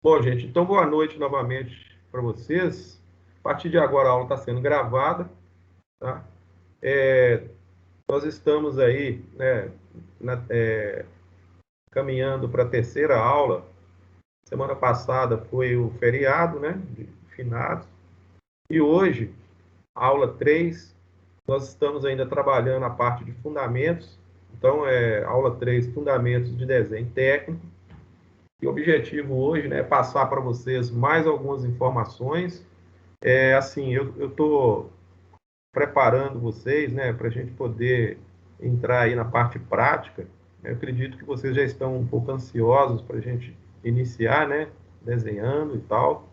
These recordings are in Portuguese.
Bom, gente, então boa noite novamente para vocês. A partir de agora a aula está sendo gravada, tá? Nós estamos aí, né, caminhando para a terceira aula. Semana passada foi o feriado, né, de finados. E hoje, aula 3, nós estamos ainda trabalhando a parte de fundamentos. Então, aula 3, fundamentos de desenho técnico. E o objetivo hoje, né, é passar para vocês mais algumas informações. Assim, eu estou preparando vocês, né, para a gente poder entrar aí na parte prática. Eu acredito que vocês já estão um pouco ansiosos para a gente iniciar, né, desenhando e tal.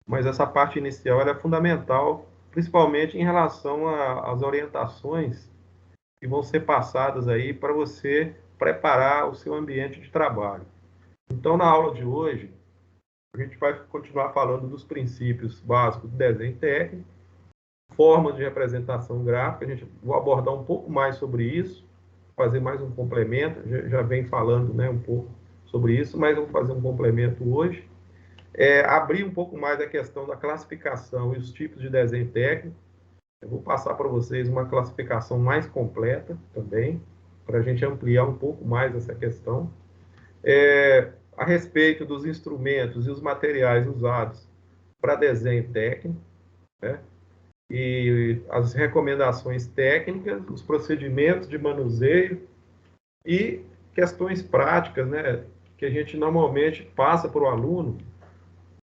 Mas essa parte inicial ela é fundamental, principalmente em relação às orientações que vão ser passadas aí para você preparar o seu ambiente de trabalho. Então, na aula de hoje, a gente vai continuar falando dos princípios básicos do desenho técnico, formas de representação gráfica. A gente vai abordar um pouco mais sobre isso, fazer mais um complemento. Já vem falando, né, um pouco sobre isso, mas vamos fazer um complemento hoje. Abrir um pouco mais a questão da classificação e os tipos de desenho técnico. Eu vou passar para vocês uma classificação mais completa também, para a gente ampliar um pouco mais essa questão. A respeito dos instrumentos e os materiais usados para desenho técnico, né? E as recomendações técnicas, os procedimentos de manuseio e questões práticas, né, que a gente normalmente passa para o aluno,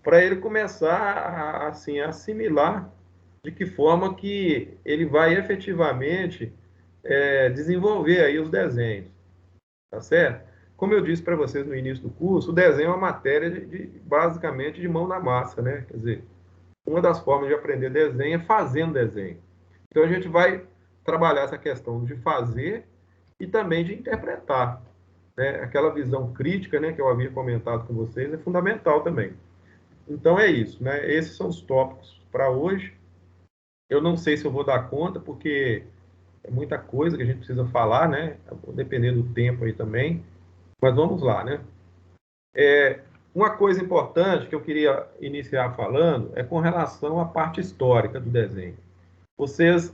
para ele começar assim, a assimilar de que forma que ele vai efetivamente desenvolver aí os desenhos, tá certo? Como eu disse para vocês no início do curso, o desenho é uma matéria basicamente de mão na massa, né? Quer dizer, uma das formas de aprender desenho é fazendo desenho. Então a gente vai trabalhar essa questão de fazer e também de interpretar, né? Aquela visão crítica, né, que eu havia comentado com vocês, é fundamental também. Então é isso, né? Esses são os tópicos para hoje. Eu não sei se eu vou dar conta, porque é muita coisa que a gente precisa falar, né? Dependendo do tempo aí também. Mas vamos lá, né? Uma coisa importante que eu queria iniciar falando é com relação à parte histórica do desenho. Vocês,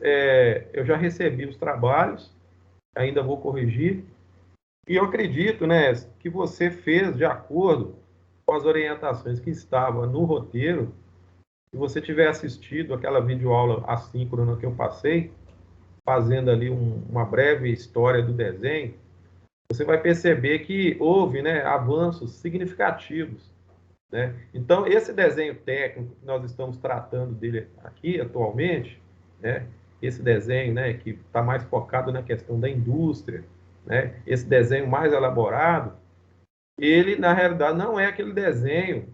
eu já recebi os trabalhos, ainda vou corrigir, e eu acredito, né, que você fez de acordo com as orientações que estavam no roteiro. Se você tiver assistido aquela videoaula assíncrona que eu passei, fazendo ali uma breve história do desenho, você vai perceber que houve, né, avanços significativos, né? Então, esse desenho técnico que nós estamos tratando dele aqui atualmente, né, esse desenho, né, que está mais focado na questão da indústria, né, esse desenho mais elaborado, ele, na realidade, não é aquele desenho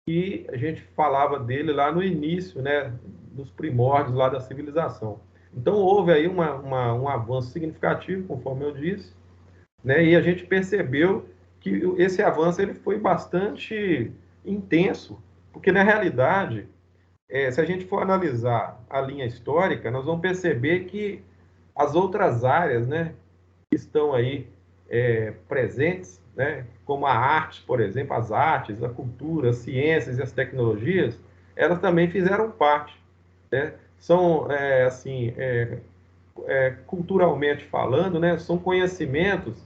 que a gente falava dele lá no início, né, dos primórdios lá da civilização. Então, houve aí um avanço significativo, conforme eu disse, né, e a gente percebeu que esse avanço ele foi bastante intenso, porque, na realidade, se a gente for analisar a linha histórica, nós vamos perceber que as outras áreas, né, que estão aí presentes, né, como a arte, por exemplo, as artes, a cultura, as ciências e as tecnologias, elas também fizeram parte, né? São, assim, culturalmente falando, né, são conhecimentos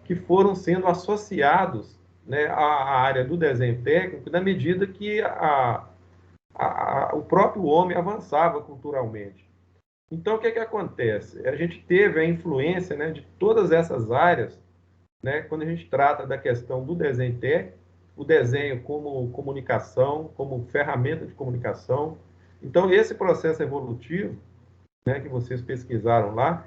que foram sendo associados, né, à área do desenho técnico na medida que o próprio homem avançava culturalmente. Então, o que acontece? A gente teve a influência, né, de todas essas áreas, né, quando a gente trata da questão do desenho técnico, o desenho como comunicação, como ferramenta de comunicação. Então, esse processo evolutivo, né, que vocês pesquisaram lá,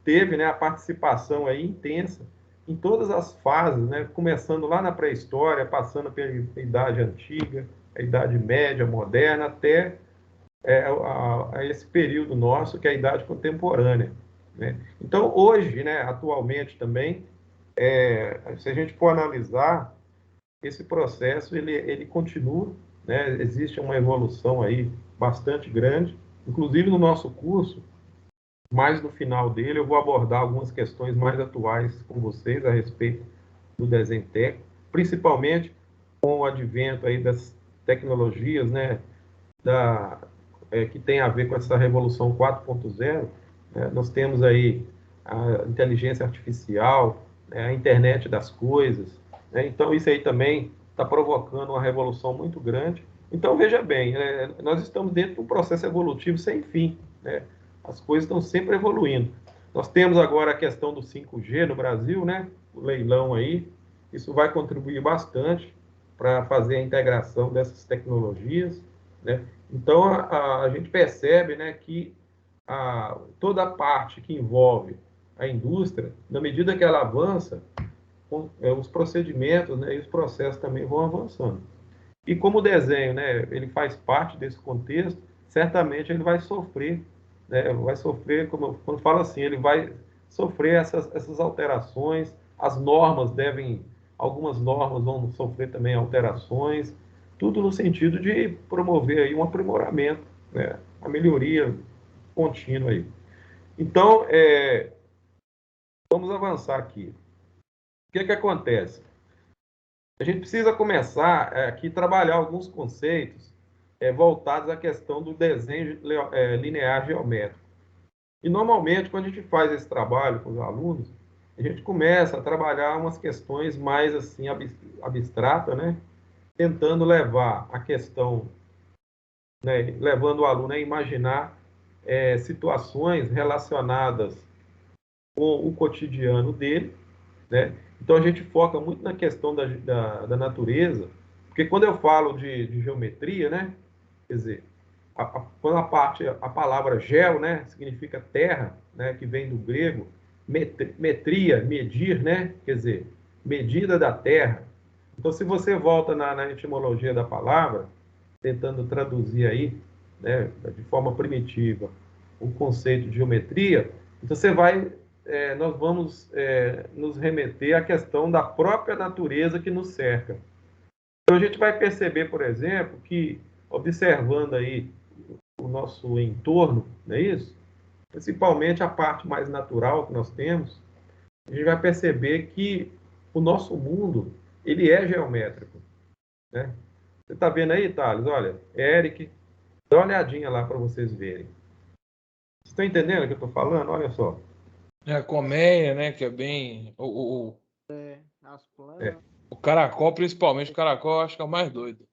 teve, né, a participação aí intensa em todas as fases, né, começando lá na pré-história, passando pela Idade Antiga, a Idade Média, Moderna, até a esse período nosso, que é a Idade Contemporânea, né? Então, hoje, né, atualmente também, se a gente for analisar, esse processo ele continua, né? Existe uma evolução aí bastante grande, inclusive no nosso curso, mais no final dele eu vou abordar algumas questões mais atuais com vocês a respeito do desenho técnico, principalmente com o advento aí das tecnologias, né, que tem a ver com essa revolução 4.0, né, nós temos aí a inteligência artificial, né, a internet das coisas, né, então isso aí também está provocando uma revolução muito grande. Então, veja bem, nós estamos dentro de um processo evolutivo sem fim, né, as coisas estão sempre evoluindo. Nós temos agora a questão do 5G no Brasil, né, o leilão aí, isso vai contribuir bastante para fazer a integração dessas tecnologias, né? Então, a gente percebe, né, que toda a parte que envolve a indústria, na medida que ela avança, os procedimentos, né, e os processos também vão avançando. E como o desenho, né, ele faz parte desse contexto, certamente ele vai sofrer, né, vai sofrer, quando falo assim, ele vai sofrer essas alterações, as normas devem, algumas normas vão sofrer também alterações, tudo no sentido de promover aí um aprimoramento, né, a melhoria contínua aí. Então, vamos avançar aqui. O que acontece? A gente precisa começar aqui a trabalhar alguns conceitos voltados à questão do desenho linear geométrico. E, normalmente, quando a gente faz esse trabalho com os alunos, a gente começa a trabalhar umas questões mais assim abstratas, né? Tentando levar a questão, né? Levando o aluno a imaginar situações relacionadas com o cotidiano dele, né? Então, a gente foca muito na questão da natureza, porque quando eu falo de geometria, né? Quer dizer, quando a palavra geo, né, significa terra, né, que vem do grego, metria, medir, né, quer dizer, medida da terra. Então, se você volta na etimologia da palavra, tentando traduzir aí, né, de forma primitiva, o conceito de geometria, então você vai, nós vamos nos remeter à questão da própria natureza que nos cerca. Então, a gente vai perceber, por exemplo, que observando aí o nosso entorno, não é isso? Principalmente a parte mais natural que nós temos, a gente vai perceber que o nosso mundo, ele é geométrico, né? Você está vendo aí, Thales? Olha, Eric, dá uma olhadinha lá para vocês verem. Vocês estão entendendo o que eu estou falando? Olha só. É a colmeia, né? Que é bem. As É. plantas. O caracol, principalmente, o caracol, eu acho que é o mais doido.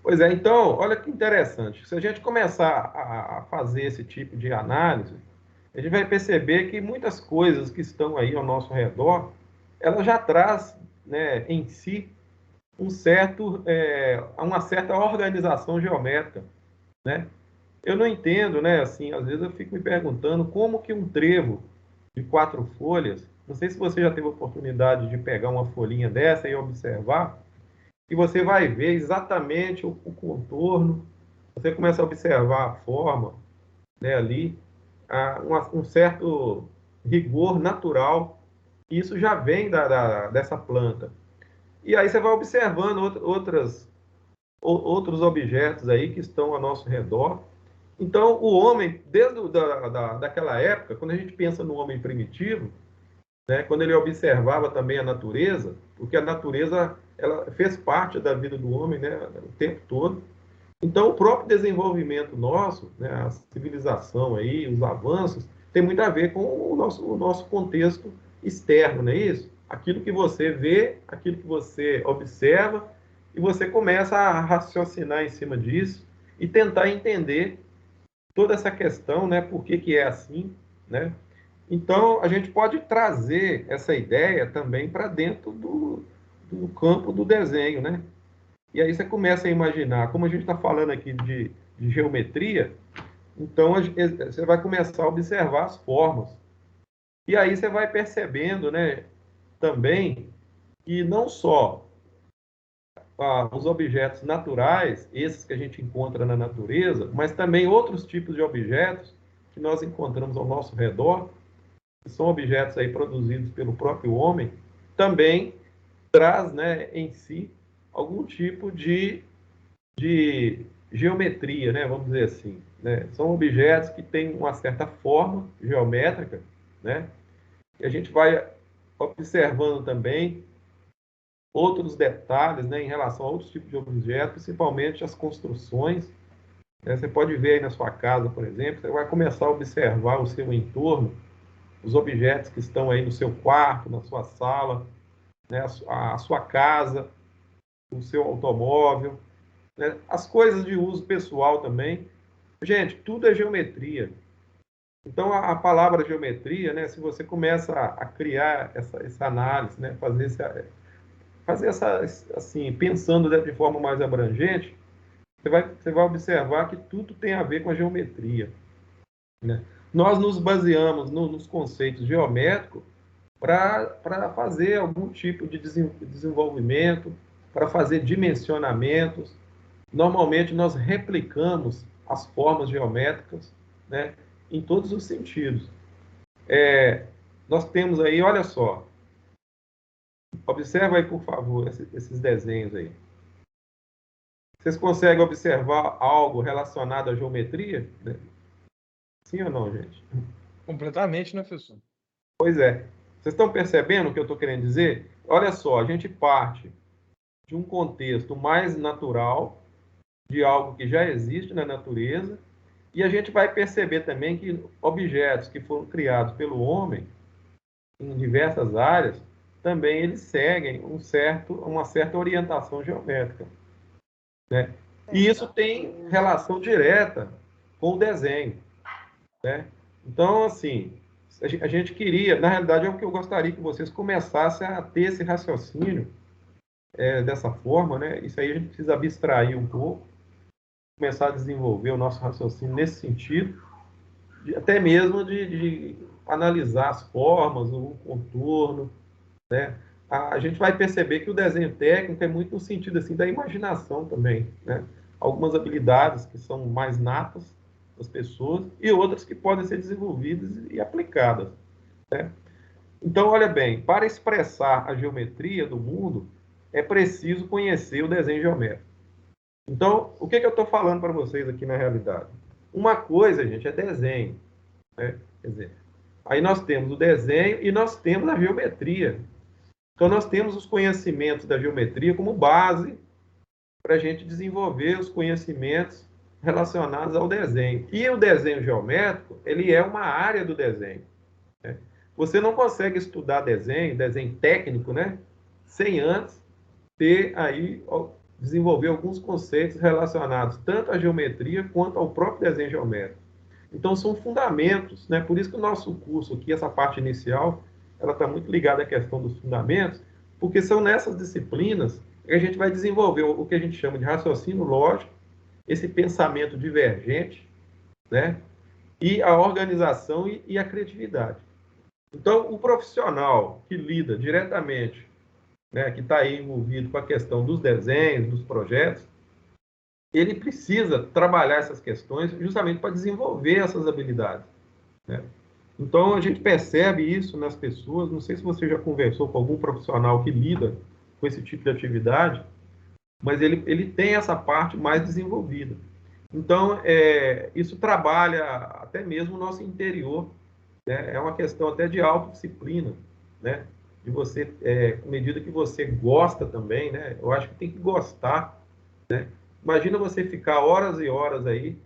Pois é, então, olha que interessante. Se a gente começar a fazer esse tipo de análise, a gente vai perceber que muitas coisas que estão aí ao nosso redor, ela já traz, né, em si uma certa organização geométrica, né? Eu não entendo, né? Assim, às vezes eu fico me perguntando como que um trevo de 4 folhas, não sei se você já teve a oportunidade de pegar uma folhinha dessa e observar, e você vai ver exatamente o contorno, você começa a observar a forma, né, ali, um certo rigor natural, e isso já vem dessa planta. E aí você vai observando outros objetos aí que estão ao nosso redor. Então, o homem, desde daquela época, quando a gente pensa no homem primitivo, né, quando ele observava também a natureza, porque a natureza ela fez parte da vida do homem, né, o tempo todo. Então, o próprio desenvolvimento nosso, né, a civilização aí, os avanços, tem muito a ver com o nosso contexto externo, não é isso? Aquilo que você vê, aquilo que você observa, e você começa a raciocinar em cima disso e tentar entender toda essa questão, né, por que é assim, né? Então, a gente pode trazer essa ideia também para dentro do campo do desenho, né? E aí você começa a imaginar, como a gente está falando aqui de geometria, então você vai começar a observar as formas. E aí você vai percebendo, né, também que não só os objetos naturais, esses que a gente encontra na natureza, mas também outros tipos de objetos que nós encontramos ao nosso redor, que são objetos aí produzidos pelo próprio homem, também traz, né, em si algum tipo de geometria, né, vamos dizer assim, né? São objetos que têm uma certa forma geométrica, né? E a gente vai observando também outros detalhes, né, em relação a outros tipos de objetos, principalmente as construções. Né? Você pode ver aí na sua casa, por exemplo, você vai começar a observar o seu entorno, os objetos que estão aí no seu quarto, na sua sala, né, a sua casa, o seu automóvel, né, as coisas de uso pessoal também. Gente, tudo é geometria. Então, a palavra geometria, né, se você começa a criar essa análise, né, fazer essa, assim, pensando de forma mais abrangente, você vai observar que tudo tem a ver com a geometria. Né? Nós nos baseamos nos conceitos geométricos para fazer algum tipo de desenvolvimento, para fazer dimensionamentos. Normalmente, nós replicamos as formas geométricas, né, em todos os sentidos. Nós temos aí, olha só, observa aí, por favor, esses desenhos aí. Vocês conseguem observar algo relacionado à geometria? Né? Sim ou não, gente? Completamente, né, professor? Pois é. Vocês estão percebendo o que eu estou querendo dizer? Olha só, a gente parte de um contexto mais natural, de algo que já existe na natureza, e a gente vai perceber também que objetos que foram criados pelo homem, em diversas áreas, também eles seguem uma certa orientação geométrica. Né? E isso tem relação direta com o desenho. Né? Então, assim, a gente queria, na realidade, é o que eu gostaria que vocês começassem a ter esse raciocínio dessa forma, né? Isso aí a gente precisa abstrair um pouco, começar a desenvolver o nosso raciocínio nesse sentido, até mesmo de analisar as formas, o contorno, né? A gente vai perceber que o desenho técnico é muito no sentido assim da imaginação também, né? Algumas habilidades que são mais natas das pessoas e outras que podem ser desenvolvidas e aplicadas, né? Então, olha bem, para expressar a geometria do mundo, é preciso conhecer o desenho geométrico. Então, o que eu estou falando para vocês aqui na realidade? Uma coisa, gente, é desenho, né? Quer dizer, aí nós temos o desenho e nós temos a geometria. Então, nós temos os conhecimentos da geometria como base para a gente desenvolver os conhecimentos relacionados ao desenho. E o desenho geométrico, ele é uma área do desenho. Né? Você não consegue estudar desenho técnico, né, sem antes ter aí, desenvolver alguns conceitos relacionados tanto à geometria quanto ao próprio desenho geométrico. Então, são fundamentos, né? Por isso que o nosso curso aqui, essa parte inicial, ela está muito ligada à questão dos fundamentos, porque são nessas disciplinas que a gente vai desenvolver o que a gente chama de raciocínio lógico, esse pensamento divergente, né? E a organização e a criatividade. Então, o profissional que lida diretamente, né, que está aí envolvido com a questão dos desenhos, dos projetos, ele precisa trabalhar essas questões justamente para desenvolver essas habilidades. Né? Então, a gente percebe isso nas pessoas. Não sei se você já conversou com algum profissional que lida com esse tipo de atividade, mas ele tem essa parte mais desenvolvida. Então, isso trabalha até mesmo o nosso interior. Né? É uma questão até de autodisciplina, né? De você, à medida que você gosta também, né? Eu acho que tem que gostar, né? Imagina você ficar horas e horas aí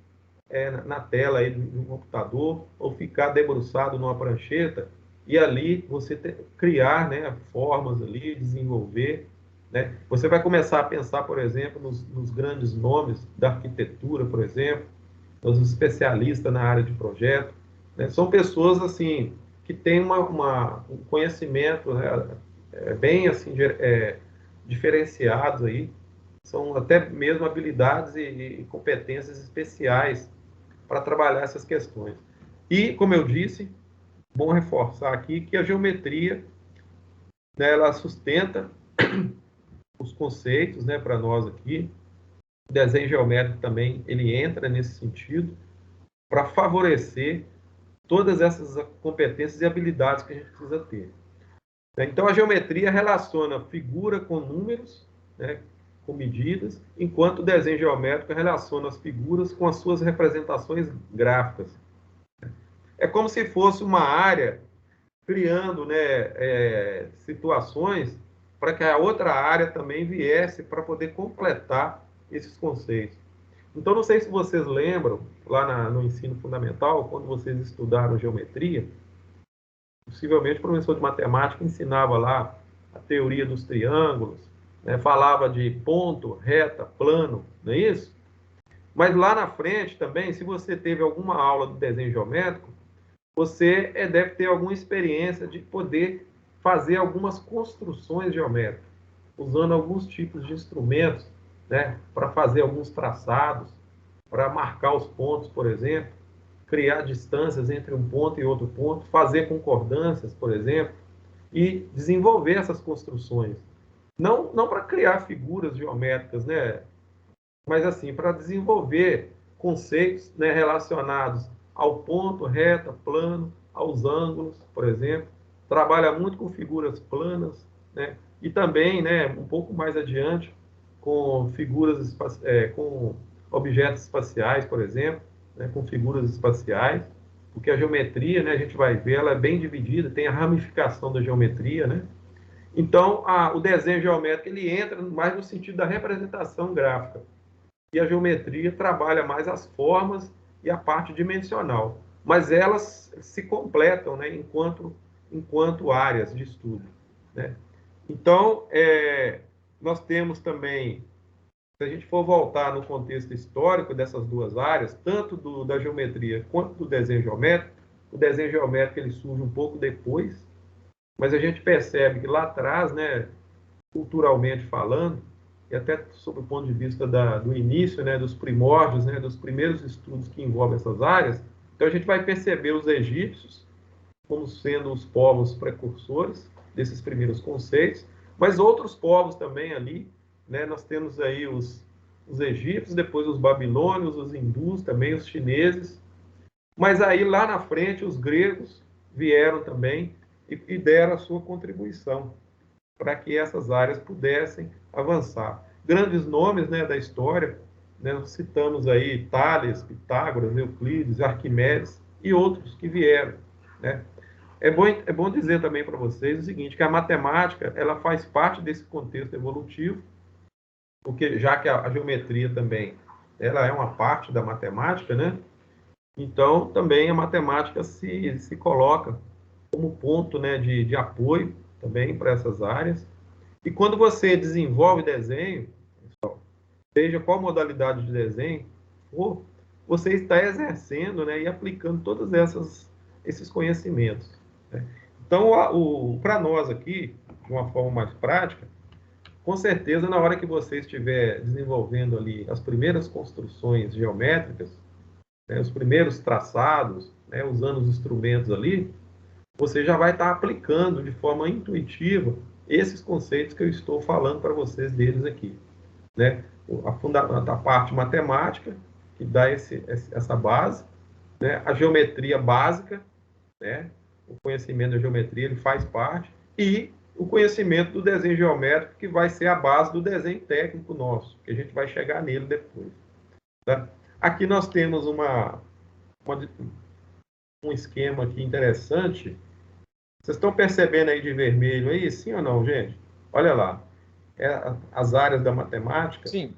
na tela aí de um computador ou ficar debruçado numa prancheta e ali você criar, né, formas ali, desenvolver, né? Você vai começar a pensar, por exemplo, nos grandes nomes da arquitetura, por exemplo, os especialistas na área de projeto, né? São pessoas assim que têm um conhecimento, né, bem assim diferenciados aí, são até mesmo habilidades e competências especiais para trabalhar essas questões. E, como eu disse, bom reforçar aqui que a geometria, né, ela sustenta os conceitos, né, para nós aqui. O desenho geométrico também, ele entra nesse sentido para favorecer todas essas competências e habilidades que a gente precisa ter. Então, a geometria relaciona figura com números, né, com medidas, enquanto o desenho geométrico relaciona as figuras com as suas representações gráficas. É como se fosse uma área criando, né, situações para que a outra área também viesse para poder completar esses conceitos. Então, não sei se vocês lembram, lá no ensino fundamental, quando vocês estudaram geometria, possivelmente o professor de matemática ensinava lá a teoria dos triângulos, né? Falava de ponto, reta, plano, não é isso? Mas lá na frente também, se você teve alguma aula do desenho geométrico, você deve ter alguma experiência de poder fazer algumas construções geométricas, usando alguns tipos de instrumentos, né, para fazer alguns traçados, para marcar os pontos, por exemplo, criar distâncias entre um ponto e outro ponto, fazer concordâncias, por exemplo, e desenvolver essas construções. Não para criar figuras geométricas, né, mas assim, para desenvolver conceitos, né, relacionados ao ponto, reta, plano, aos ângulos, por exemplo. Trabalha muito com figuras planas, né, e também, né, um pouco mais adiante, com figuras, com objetos espaciais, por exemplo, né, com figuras espaciais, porque a geometria, né, a gente vai ver, ela é bem dividida, tem a ramificação da geometria, né? Então, o desenho geométrico ele entra mais no sentido da representação gráfica. E a geometria trabalha mais as formas e a parte dimensional. Mas elas se completam, né, enquanto áreas de estudo, né? Então, nós temos também, se a gente for voltar no contexto histórico dessas duas áreas, tanto da geometria quanto do desenho geométrico, o desenho geométrico ele surge um pouco depois, mas a gente percebe que lá atrás, né, culturalmente falando, e até sob o ponto de vista do início, né, dos primórdios, né, dos primeiros estudos que envolvem essas áreas, então a gente vai perceber os egípcios como sendo os povos precursores desses primeiros conceitos, mas outros povos também ali, né, nós temos aí os egípcios, depois os babilônios, os hindus também, os chineses, mas aí lá na frente os gregos vieram também e deram a sua contribuição para que essas áreas pudessem avançar. Grandes nomes, né, da história, né, nós citamos aí Tales, Pitágoras, Euclides, Arquimedes e outros que vieram, né? É bom dizer também para vocês o seguinte, que a matemática ela faz parte desse contexto evolutivo, porque já que a geometria também ela é uma parte da matemática, né? Então também a matemática se coloca como ponto, né, de apoio também para essas áreas. E quando você desenvolve desenho, seja qual modalidade de desenho for, você está exercendo, né, e aplicando todos esses conhecimentos, né? Então, para nós aqui, de uma forma mais prática, com certeza, na hora que você estiver desenvolvendo ali as primeiras construções geométricas, né, os primeiros traçados, né, usando os instrumentos ali, você já vai estar aplicando de forma intuitiva esses conceitos que eu estou falando para vocês deles aqui, né? A parte matemática, que dá essa base, né? A geometria básica, né? O conhecimento da geometria, ele faz parte, e o conhecimento do desenho geométrico, que vai ser a base do desenho técnico nosso, que a gente vai chegar nele depois, tá? Aqui nós temos um esquema aqui interessante. Vocês estão percebendo aí de vermelho aí, sim ou não, gente? Olha lá. As áreas da matemática. Sim.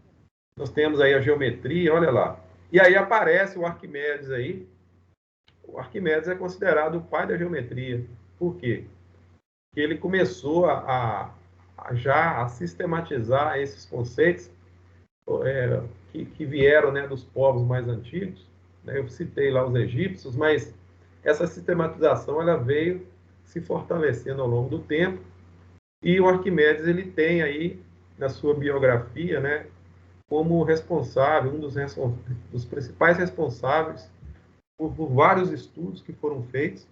Nós temos aí a geometria, olha lá. E aí aparece o Arquimedes aí. O Arquimedes é considerado o pai da geometria. Por quê? Porque ele começou já a sistematizar esses conceitos que vieram, né, dos povos mais antigos, né? Eu citei lá os egípcios, mas essa sistematização ela veio se fortalecendo ao longo do tempo, e o Arquimedes ele tem aí na sua biografia, né, como responsável, um dos principais responsáveis por vários estudos que foram feitos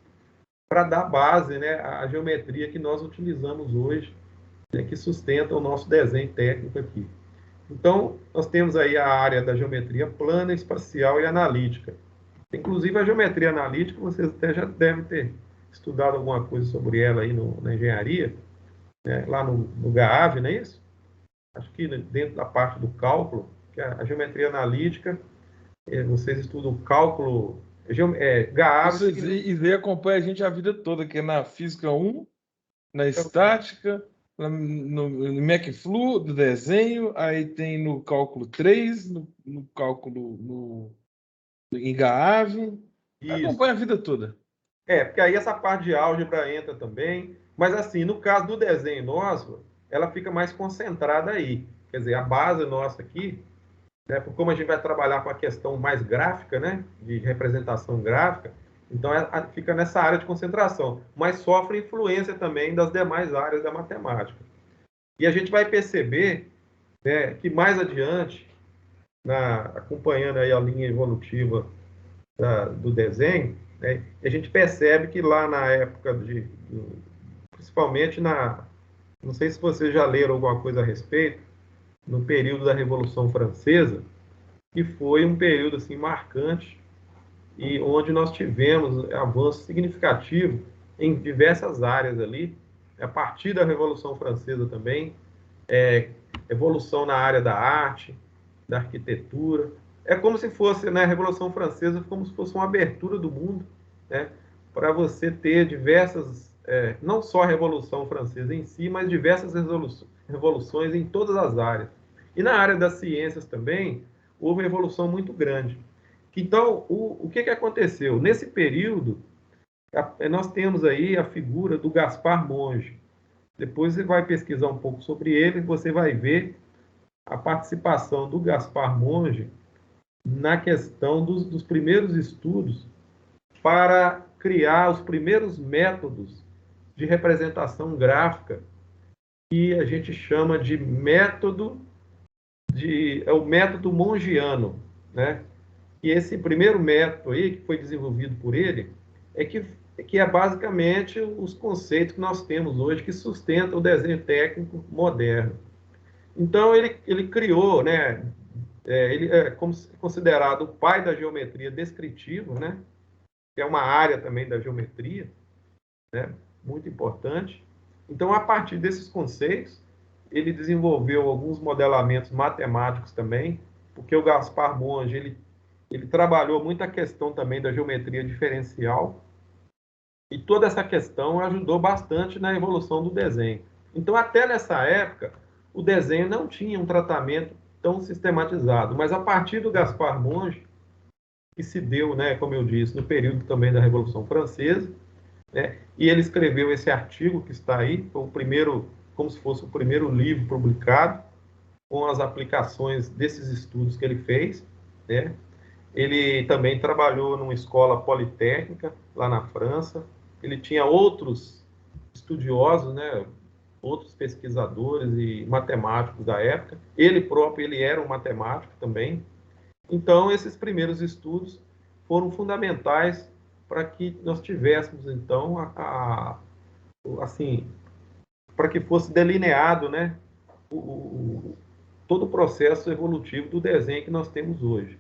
para dar base, né, à geometria que nós utilizamos hoje, né, que sustenta o nosso desenho técnico aqui. Então, nós temos aí a área da geometria plana, espacial e analítica. Inclusive, a geometria analítica, vocês até já devem ter estudado alguma coisa sobre ela aí na engenharia, né, lá no GAAV, não é isso? Acho que dentro da parte do cálculo, que a geometria analítica, vocês estudam cálculo, GAAV... Isso aí acompanha a gente a vida toda, que é na Física 1, na Estática, no MacFlu, do desenho, aí tem no cálculo 3, no cálculo em Gaave. Isso. Acompanha a vida toda. Porque aí essa parte de álgebra entra também. Mas, assim, no caso do desenho nosso, ela fica mais concentrada aí. Quer dizer, a base nossa aqui, né, como a gente vai trabalhar com a questão mais gráfica, né, de representação gráfica, então fica nessa área de concentração, mas sofre influência também das demais áreas da matemática. E a gente vai perceber, né, que mais adiante, acompanhando aí a linha evolutiva do desenho, né, a gente percebe que lá na época principalmente não sei se vocês já leram alguma coisa a respeito, no período da Revolução Francesa, que foi um período assim marcante e onde nós tivemos avanço significativo em diversas áreas ali, a partir da Revolução Francesa também, evolução na área da arte, da arquitetura. É como se fosse, né, a Revolução Francesa, como se fosse uma abertura do mundo, né, para você ter diversas, não só a Revolução Francesa em si, mas diversas revoluções em todas as áreas. E na área das ciências também, houve uma evolução muito grande. Então, o que aconteceu? Nesse período, nós temos aí a figura do Gaspar Monge. Depois você vai pesquisar um pouco sobre ele, você vai ver a participação do Gaspar Monge na questão dos primeiros estudos para criar os primeiros métodos de representação gráfica que a gente chama de é o método mongiano, né? E esse primeiro método aí, que foi desenvolvido por ele, que é basicamente os conceitos que nós temos hoje que sustentam o desenho técnico moderno. Então, ele criou, né, ele é considerado o pai da geometria descritiva, né, que é uma área também da geometria, né, muito importante. Então, a partir desses conceitos, ele desenvolveu alguns modelamentos matemáticos também, porque o Gaspar Monge, ele trabalhou muito a questão também da geometria diferencial, e toda essa questão ajudou bastante na evolução do desenho. Então, até nessa época, o desenho não tinha um tratamento tão sistematizado, mas a partir do Gaspar Monge, que se deu, né, como eu disse, no período também da Revolução Francesa, né, e ele escreveu esse artigo que está aí, foi o primeiro, como se fosse o primeiro livro publicado, com as aplicações desses estudos que ele fez, né? Ele também trabalhou numa escola politécnica lá na França. Ele tinha outros estudiosos, né? Outros pesquisadores e matemáticos da época. Ele próprio, ele era um matemático também. Então, esses primeiros estudos foram fundamentais para que nós tivéssemos, então, assim, para que fosse delineado, né, todo o processo evolutivo do desenho que nós temos hoje.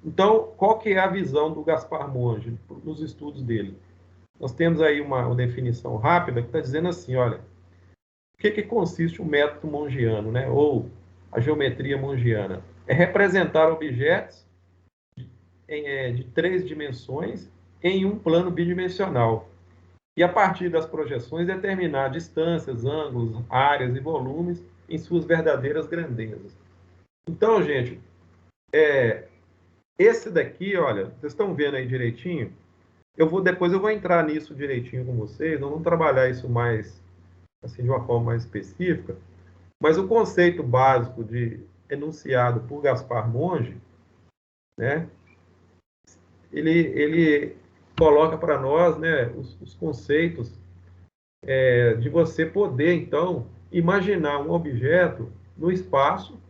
Então, qual que é a visão do Gaspar Monge nos estudos dele? Nós temos aí uma definição rápida que está dizendo assim, olha, o que consiste o método mongiano, né? Ou a geometria mongiana? É representar objetos de 3 dimensões em um plano bidimensional. E, a partir das projeções, determinar distâncias, ângulos, áreas e volumes em suas verdadeiras grandezas. Então, gente, esse daqui, olha, vocês estão vendo aí direitinho? Depois eu vou entrar nisso direitinho com vocês, nós vamos trabalhar isso mais, assim, de uma forma mais específica, mas o conceito básico enunciado por Gaspar Monge, né, ele coloca para nós, né, os conceitos de você poder, então, imaginar um objeto no espaço.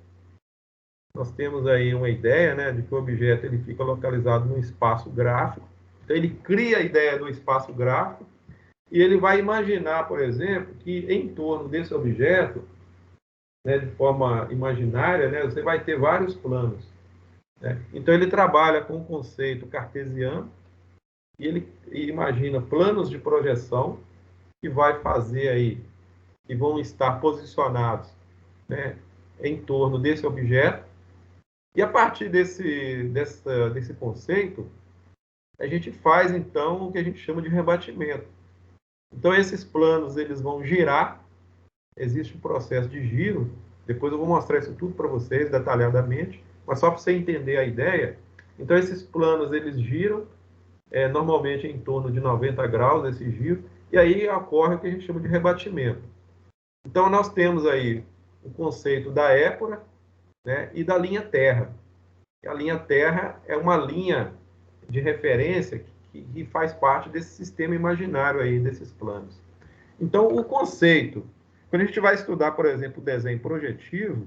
Nós temos aí uma ideia, né, de que o objeto ele fica localizado no espaço gráfico. Então, ele cria a ideia do espaço gráfico e ele vai imaginar, por exemplo, que em torno desse objeto, né, de forma imaginária, né, você vai ter vários planos, né? Então, ele trabalha com o conceito cartesiano e ele imagina planos de projeção que vai fazer aí, que vão estar posicionados, né, em torno desse objeto. E a partir desse conceito, a gente faz, então, o que a gente chama de rebatimento. Então, esses planos eles vão girar existe um processo de giro, depois eu vou mostrar isso tudo para vocês detalhadamente, mas só para você entender a ideia. Então, esses planos, eles giram, normalmente em torno de 90 graus, esse giro, e aí ocorre o que a gente chama de rebatimento. Então, nós temos aí o conceito da épora, né, e da linha terra. A linha terra é uma linha de referência que faz parte desse sistema imaginário aí, desses planos. Então, o conceito, quando a gente vai estudar, por exemplo, o desenho projetivo,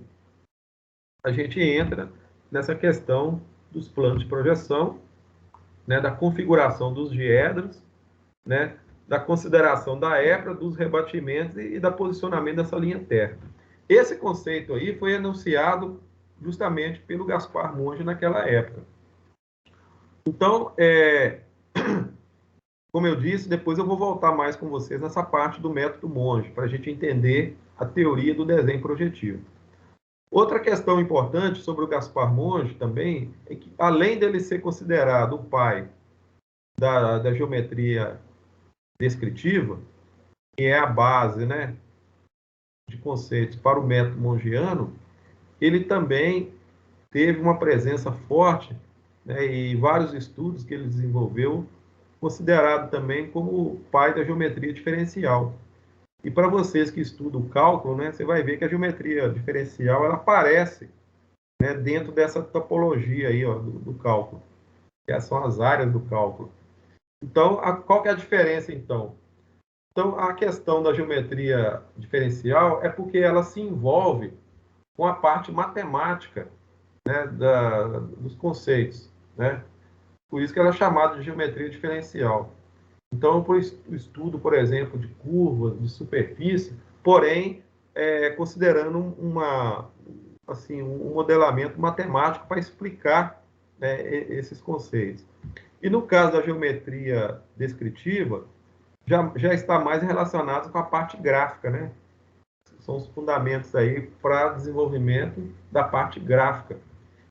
a gente entra nessa questão dos planos de projeção, né, da configuração dos diedros, né, da consideração da épora, dos rebatimentos e da posicionamento dessa linha terra. Esse conceito aí foi enunciado justamente pelo Gaspar Monge naquela época. Então, como eu disse, depois eu vou voltar mais com vocês nessa parte do método Monge, para a gente entender a teoria do desenho projetivo. Outra questão importante sobre o Gaspar Monge também é que, além dele ser considerado o pai da geometria descritiva, que é a base, né, de conceitos para o método mongiano, ele também teve uma presença forte, né, e vários estudos que ele desenvolveu, considerado também como o pai da geometria diferencial. E para vocês que estudam o cálculo, né, você vai ver que a geometria diferencial ela aparece, né, dentro dessa topologia aí, ó, do cálculo, que são as áreas do cálculo. Então, qual que é a diferença, então? Então, a questão da geometria diferencial é porque ela se envolve com a parte matemática, né, dos conceitos, né? Por isso que ela é chamada de geometria diferencial. Então, por o estudo, por exemplo, de curvas, de superfície, porém, considerando um modelamento matemático para explicar, né, esses conceitos. E no caso da geometria descritiva, já está mais relacionado com a parte gráfica, né? São os fundamentos aí para desenvolvimento da parte gráfica.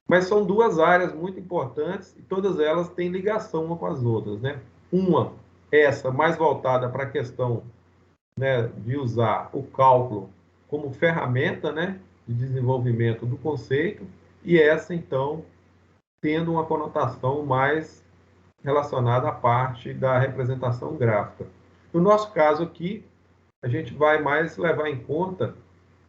Mas são duas áreas muito importantes e todas elas têm ligação uma com as outras, né? Uma, essa mais voltada para a questão, né, de usar o cálculo como ferramenta, né, de desenvolvimento do conceito, e essa, então, tendo uma conotação mais relacionada à parte da representação gráfica. No nosso caso aqui, a gente vai mais levar em conta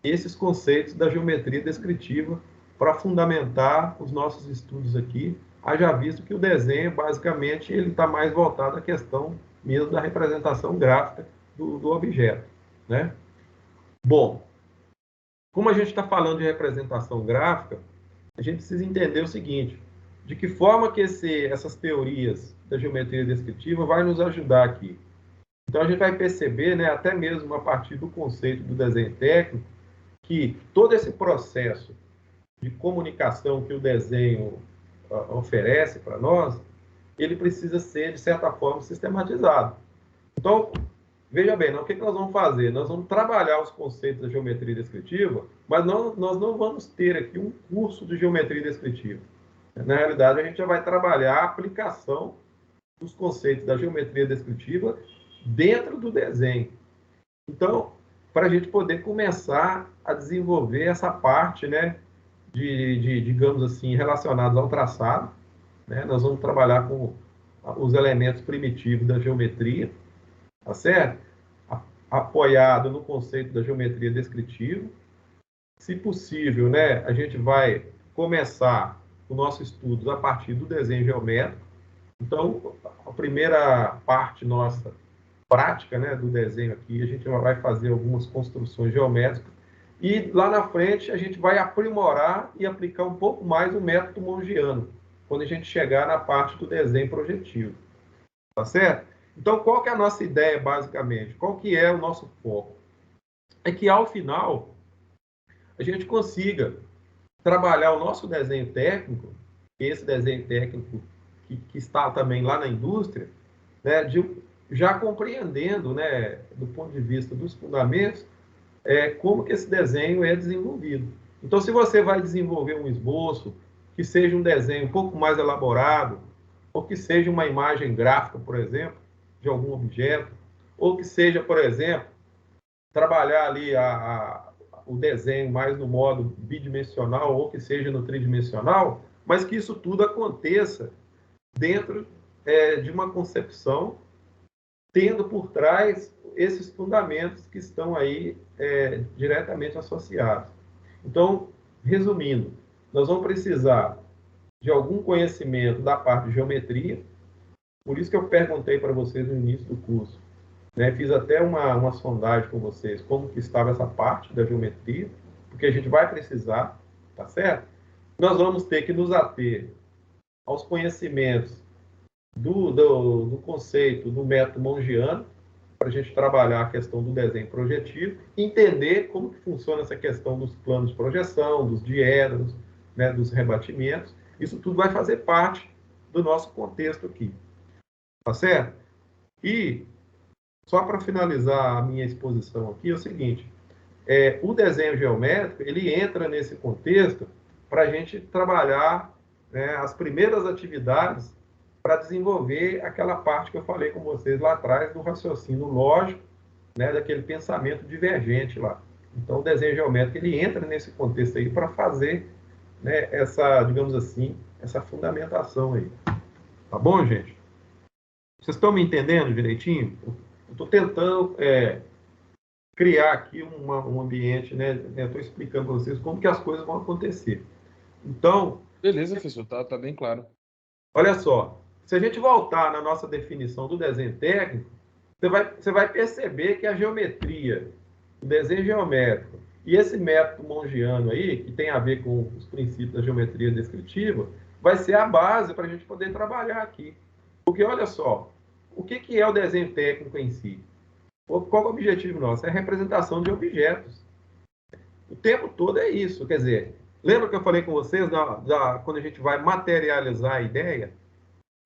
esses conceitos da geometria descritiva para fundamentar os nossos estudos aqui, haja visto que o desenho, basicamente, ele está mais voltado à questão mesmo da representação gráfica do objeto, né? Bom, como a gente está falando de representação gráfica, a gente precisa entender o seguinte, de que forma que essas teorias da geometria descritiva vai nos ajudar aqui. Então, a gente vai perceber, né, até mesmo a partir do conceito do desenho técnico, que todo esse processo de comunicação que o desenho oferece para nós, ele precisa ser, de certa forma, sistematizado. Então, veja bem, o que nós vamos fazer? Nós vamos trabalhar os conceitos da geometria descritiva, mas nós não vamos ter aqui um curso de geometria descritiva. Na realidade, a gente já vai trabalhar a aplicação dos conceitos da geometria descritiva dentro do desenho. Então, para a gente poder começar a desenvolver essa parte, né, digamos assim, relacionados ao traçado, né? Nós vamos trabalhar com os elementos primitivos da geometria, tá certo? Apoiado no conceito da geometria descritiva. Se possível, né, a gente vai começar o nosso estudo a partir do desenho geométrico. Então, a primeira parte nossa prática, né, do desenho aqui, a gente vai fazer algumas construções geométricas e lá na frente a gente vai aprimorar e aplicar um pouco mais o método mongiano, quando a gente chegar na parte do desenho projetivo. Tá certo? Então, qual que é a nossa ideia, basicamente? Qual que é o nosso foco? É que, ao final, a gente consiga trabalhar o nosso desenho técnico, esse desenho técnico que está também lá na indústria, né, já compreendendo, né, do ponto de vista dos fundamentos, como que esse desenho é desenvolvido. Então, se você vai desenvolver um esboço, que seja um desenho um pouco mais elaborado, ou que seja uma imagem gráfica, por exemplo, de algum objeto, ou que seja, por exemplo, trabalhar ali o desenho mais no modo bidimensional ou que seja no tridimensional, mas que isso tudo aconteça dentro de uma concepção, tendo por trás esses fundamentos que estão aí diretamente associados. Então, resumindo, nós vamos precisar de algum conhecimento da parte de geometria, por isso que eu perguntei para vocês no início do curso, né? Fiz até uma sondagem com vocês, como que estava essa parte da geometria, porque a gente vai precisar, tá certo? Nós vamos ter que nos ater aos conhecimentos do conceito do método mongiano, para a gente trabalhar a questão do desenho projetivo, entender como que funciona essa questão dos planos de projeção, dos diédrons, né, dos rebatimentos. Isso tudo vai fazer parte do nosso contexto aqui. Tá certo? E, só para finalizar a minha exposição aqui, é o seguinte, o desenho geométrico, ele entra nesse contexto para a gente trabalhar, né, as primeiras atividades para desenvolver aquela parte que eu falei com vocês lá atrás, do raciocínio lógico, né, daquele pensamento divergente lá. Então, o desenho geométrico, ele entra nesse contexto aí para fazer, né, essa, digamos assim, essa fundamentação aí. Tá bom, gente? Vocês estão me entendendo direitinho? Eu estou tentando criar aqui um ambiente, né? Estou explicando para vocês como que as coisas vão acontecer. Então... Beleza, professor, tá bem claro. Olha só, se a gente voltar na nossa definição do desenho técnico, você vai perceber que a geometria, o desenho geométrico e esse método mongiano aí, que tem a ver com os princípios da geometria descritiva, vai ser a base para a gente poder trabalhar aqui. Porque, olha só, o que é o desenho técnico em si? Qual é o objetivo nosso? É a representação de objetos. O tempo todo é isso. Quer dizer, lembra que eu falei com vocês quando a gente vai materializar a ideia?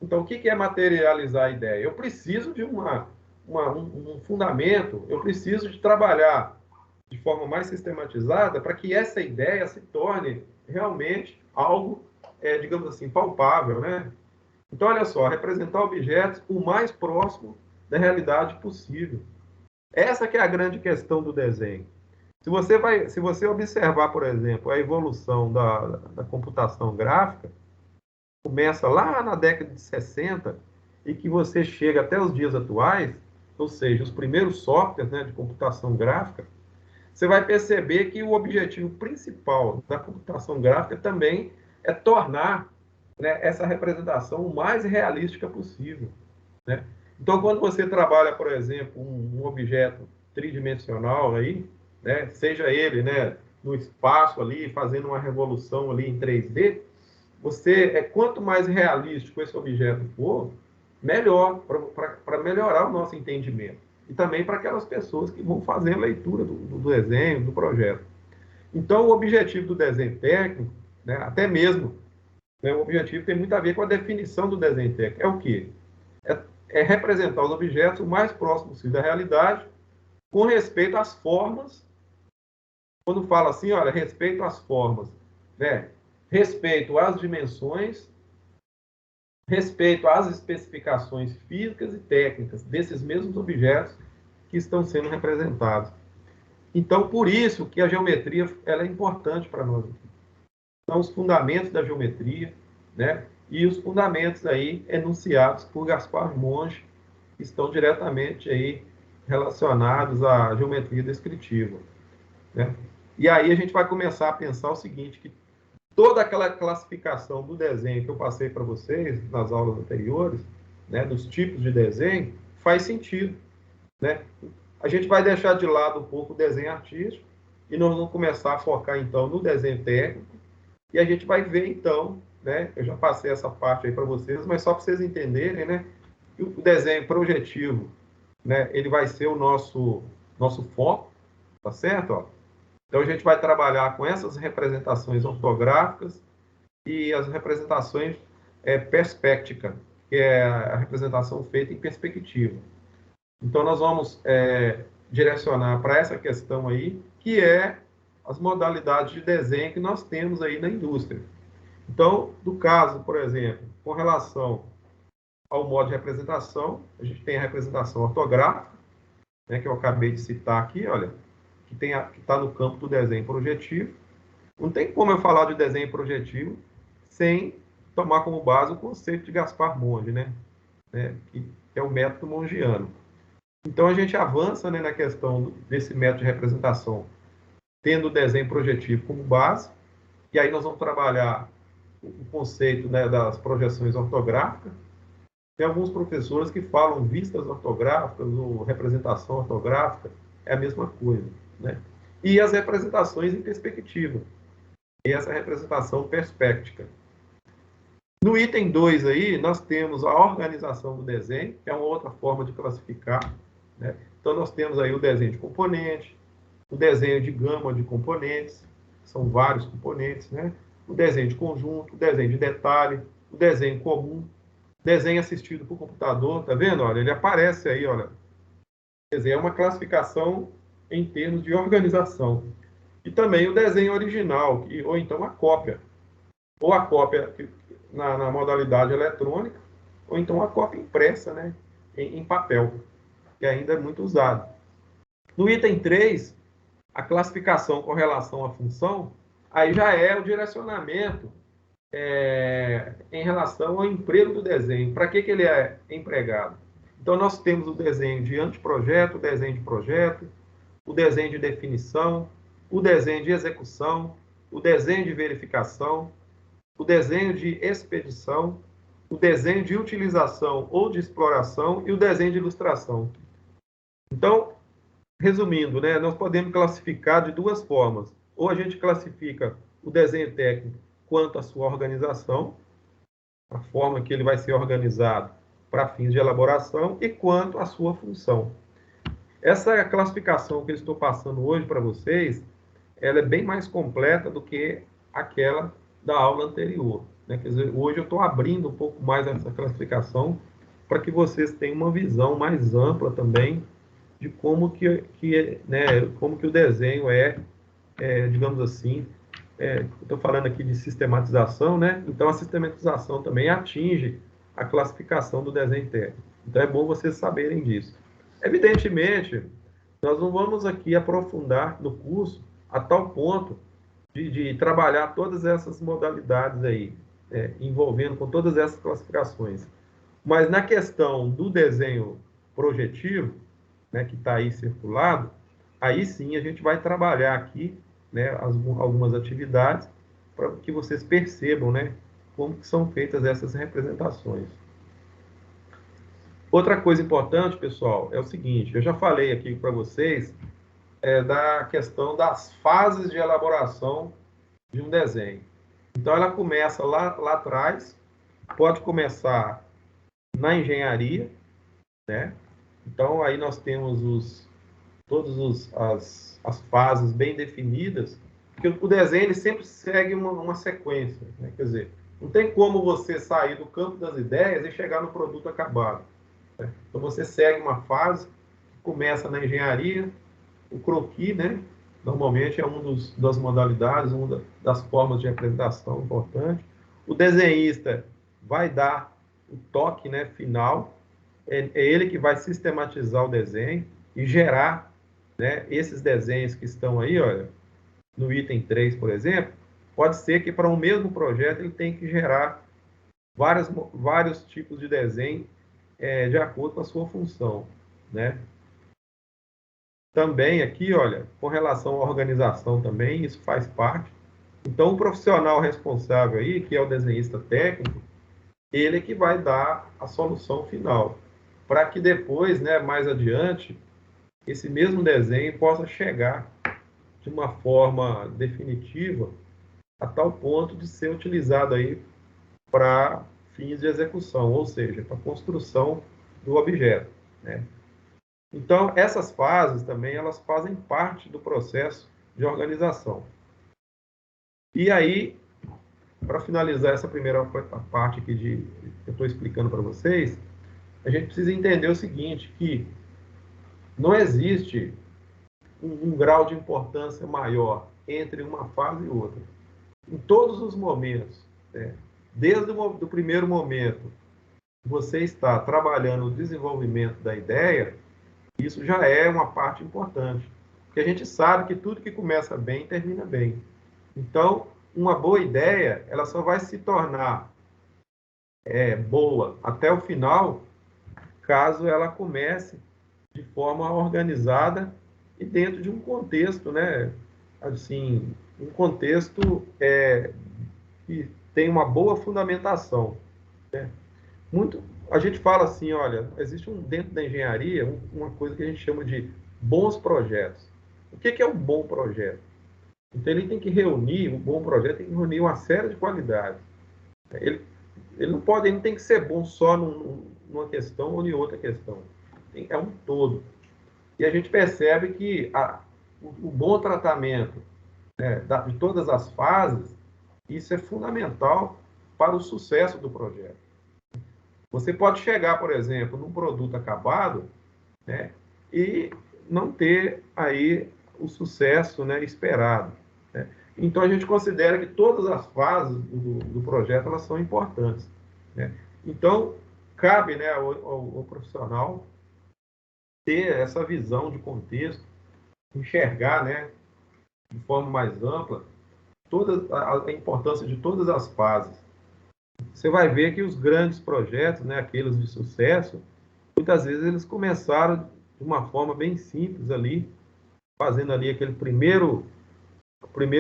Então, o que é materializar a ideia? Eu preciso de um fundamento, eu preciso de trabalhar de forma mais sistematizada para que essa ideia se torne realmente algo, digamos assim, palpável, né? Então, olha só, representar objetos o mais próximo da realidade possível. Essa que é a grande questão do desenho. Se você observar, por exemplo, a evolução da computação gráfica, começa lá na década de 60 e que você chega até os dias atuais, ou seja, os primeiros softwares, né, de computação gráfica, você vai perceber que o objetivo principal da computação gráfica também é tornar, né, essa representação o mais realística possível, né? Então, quando você trabalha, por exemplo, um objeto tridimensional aí, né, seja ele, né, no espaço ali, fazendo uma revolução ali em 3D, quanto mais realístico esse objeto for, melhor, para melhorar o nosso entendimento. E também para aquelas pessoas que vão fazer a leitura do desenho, do projeto. Então, o objetivo do desenho técnico, né, até mesmo, né, o objetivo tem muito a ver com a definição do desenho técnico. É o quê? É representar os objetos o mais próximo possível da realidade, com respeito às formas. Quando fala assim, olha, respeito às formas, né? Respeito às dimensões, respeito às especificações físicas e técnicas desses mesmos objetos que estão sendo representados. Então, por isso que a geometria ela é importante para nós. São os fundamentos da geometria, né? E os fundamentos aí enunciados por Gaspar Monge, que estão diretamente aí relacionados à geometria descritiva, né? E aí a gente vai começar a pensar o seguinte, que toda aquela classificação do desenho que eu passei para vocês nas aulas anteriores, né, dos tipos de desenho, faz sentido, né? A gente vai deixar de lado um pouco o desenho artístico e nós vamos começar a focar, então, no desenho técnico e a gente vai ver, então, né, eu já passei essa parte aí para vocês, mas só para vocês entenderem, né, que o desenho projetivo, né, ele vai ser o nosso foco, tá certo? Ó? Então, a gente vai trabalhar com essas representações ortográficas e as representações perspectiva, que é a representação feita em perspectiva. Então, nós vamos direcionar para essa questão aí, que é as modalidades de desenho que nós temos aí na indústria. Então, no caso, por exemplo, com relação ao modo de representação, a gente tem a representação ortográfica, né, que eu acabei de citar aqui, olha, que está no campo do desenho projetivo. Não tem como eu falar de desenho projetivo sem tomar como base o conceito de Gaspar Monge, né, que é o método mongiano. Então, a gente avança, né, na questão desse método de representação, tendo o desenho projetivo como base, e aí nós vamos trabalhar o conceito, né, das projeções ortográficas. Tem alguns professores que falam vistas ortográficas ou representação ortográfica, é a mesma coisa, né? E as representações em perspectiva, e essa representação perspectiva. No item 2 aí, nós temos a organização do desenho, que é uma outra forma de classificar, né? Então, nós temos aí o desenho de componente, o desenho de gama de componentes, são vários componentes, né? O desenho de conjunto, o desenho de detalhe, o desenho comum, desenho assistido por computador, tá vendo? Olha, ele aparece aí, olha. Quer dizer, é uma classificação em termos de organização. E também o desenho original, ou então a cópia. Ou a cópia na modalidade eletrônica, ou então a cópia impressa, né? Em papel, que ainda é muito usado. No item 3, a classificação com relação à função, aí já é o direcionamento em relação ao emprego do desenho. Para que ele é empregado? Então, nós temos o desenho de anteprojeto, o desenho de projeto, o desenho de definição, o desenho de execução, o desenho de verificação, o desenho de expedição, o desenho de utilização ou de exploração e o desenho de ilustração. Então, resumindo, né, nós podemos classificar de duas formas. Ou a gente classifica o desenho técnico quanto à sua organização, a forma que ele vai ser organizado para fins de elaboração, e quanto à sua função. Essa classificação que eu estou passando hoje para vocês, ela é bem mais completa do que aquela da aula anterior, né? Quer dizer, hoje eu estou abrindo um pouco mais essa classificação para que vocês tenham uma visão mais ampla também de como como que o desenho digamos assim, estou falando aqui de sistematização, né? Então, a sistematização também atinge a classificação do desenho técnico. Então, é bom vocês saberem disso. Evidentemente, nós não vamos aqui aprofundar no curso a tal ponto de trabalhar todas essas modalidades aí, envolvendo com todas essas classificações. Mas na questão do desenho projetivo, né, que está aí circulado, aí sim a gente vai trabalhar aqui, né, algumas atividades para que vocês percebam, né, como que são feitas essas representações. Outra coisa importante, pessoal, é o seguinte, eu já falei aqui para vocês da questão das fases de elaboração de um desenho. Então, ela começa lá atrás, pode começar na engenharia, né? Então, aí nós temos todas as fases bem definidas, porque o desenho ele sempre segue uma sequência, né? Quer dizer, não tem como você sair do campo das ideias e chegar no produto acabado, né? Então, você segue uma fase, começa na engenharia, o croquis, né? Normalmente é das modalidades, uma das formas de representação importante. O desenhista vai dar o toque, né, final, é ele que vai sistematizar o desenho e gerar, né, esses desenhos que estão aí, olha, no item 3, por exemplo, pode ser que para um mesmo projeto ele tenha que gerar vários tipos de desenho de acordo com a sua função, né? Também aqui, olha, com relação à organização também, isso faz parte. Então, o profissional responsável aí, que é o desenhista técnico, ele é que vai dar a solução final, para que depois, né, mais adiante, esse mesmo desenho possa chegar de uma forma definitiva a tal ponto de ser utilizado aí para fins de execução, ou seja, para a construção do objeto, né? Então, essas fases também, elas fazem parte do processo de organização. E aí, para finalizar essa primeira parte aqui que eu estou explicando para vocês, a gente precisa entender o seguinte, que não existe um grau de importância maior entre uma fase e outra. Em todos os momentos, né, desde o primeiro momento que você está trabalhando o desenvolvimento da ideia, Isso já é uma parte importante, porque a gente sabe que tudo que começa bem termina bem. Então, uma boa ideia, ela só vai se tornar boa até o final, caso ela comece de forma organizada e dentro de um contexto, né? Assim, um contexto que tem uma boa fundamentação, né? Muito, a gente fala assim, olha, existe dentro da engenharia uma coisa que a gente chama de bons projetos. O que é um bom projeto? Então ele tem que reunir, um bom projeto tem que reunir uma série de qualidades. Ele, ele não tem que ser bom só numa questão ou em outra questão. É um todo. E a gente percebe que o bom tratamento, né, de todas as fases, isso é fundamental para o sucesso do projeto. Você pode chegar, por exemplo, num produto acabado, né, e não ter aí o sucesso, né, esperado, né? Então, a gente considera que todas as fases do projeto elas são importantes, né? Então, cabe, né, ao profissional ter essa visão de contexto, enxergar, né, de forma mais ampla toda a importância de todas as fases. Você vai ver que os grandes projetos, né, aqueles de sucesso, muitas vezes eles começaram de uma forma bem simples ali, fazendo ali aquele primeiro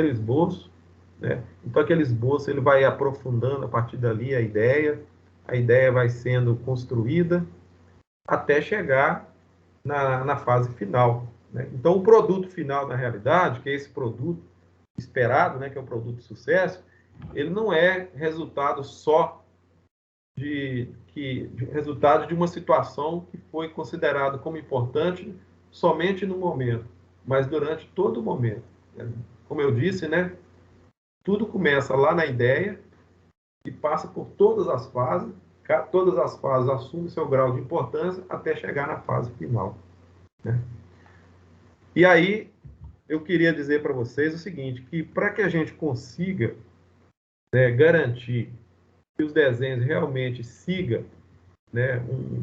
esboço, né? Então aquele esboço ele vai aprofundando a partir dali a ideia vai sendo construída até chegar na fase final, né? Então o produto final, na realidade, que é esse produto esperado, né, que é o produto de sucesso, ele não é resultado só de resultado de uma situação que foi considerada como importante somente no momento, mas durante todo o momento. Como eu disse, né, tudo começa lá na ideia e passa por todas as fases assumem seu grau de importância até chegar na fase final, né? E aí eu queria dizer para vocês o seguinte, que para que a gente consiga, né, garantir que os desenhos realmente sigam, né,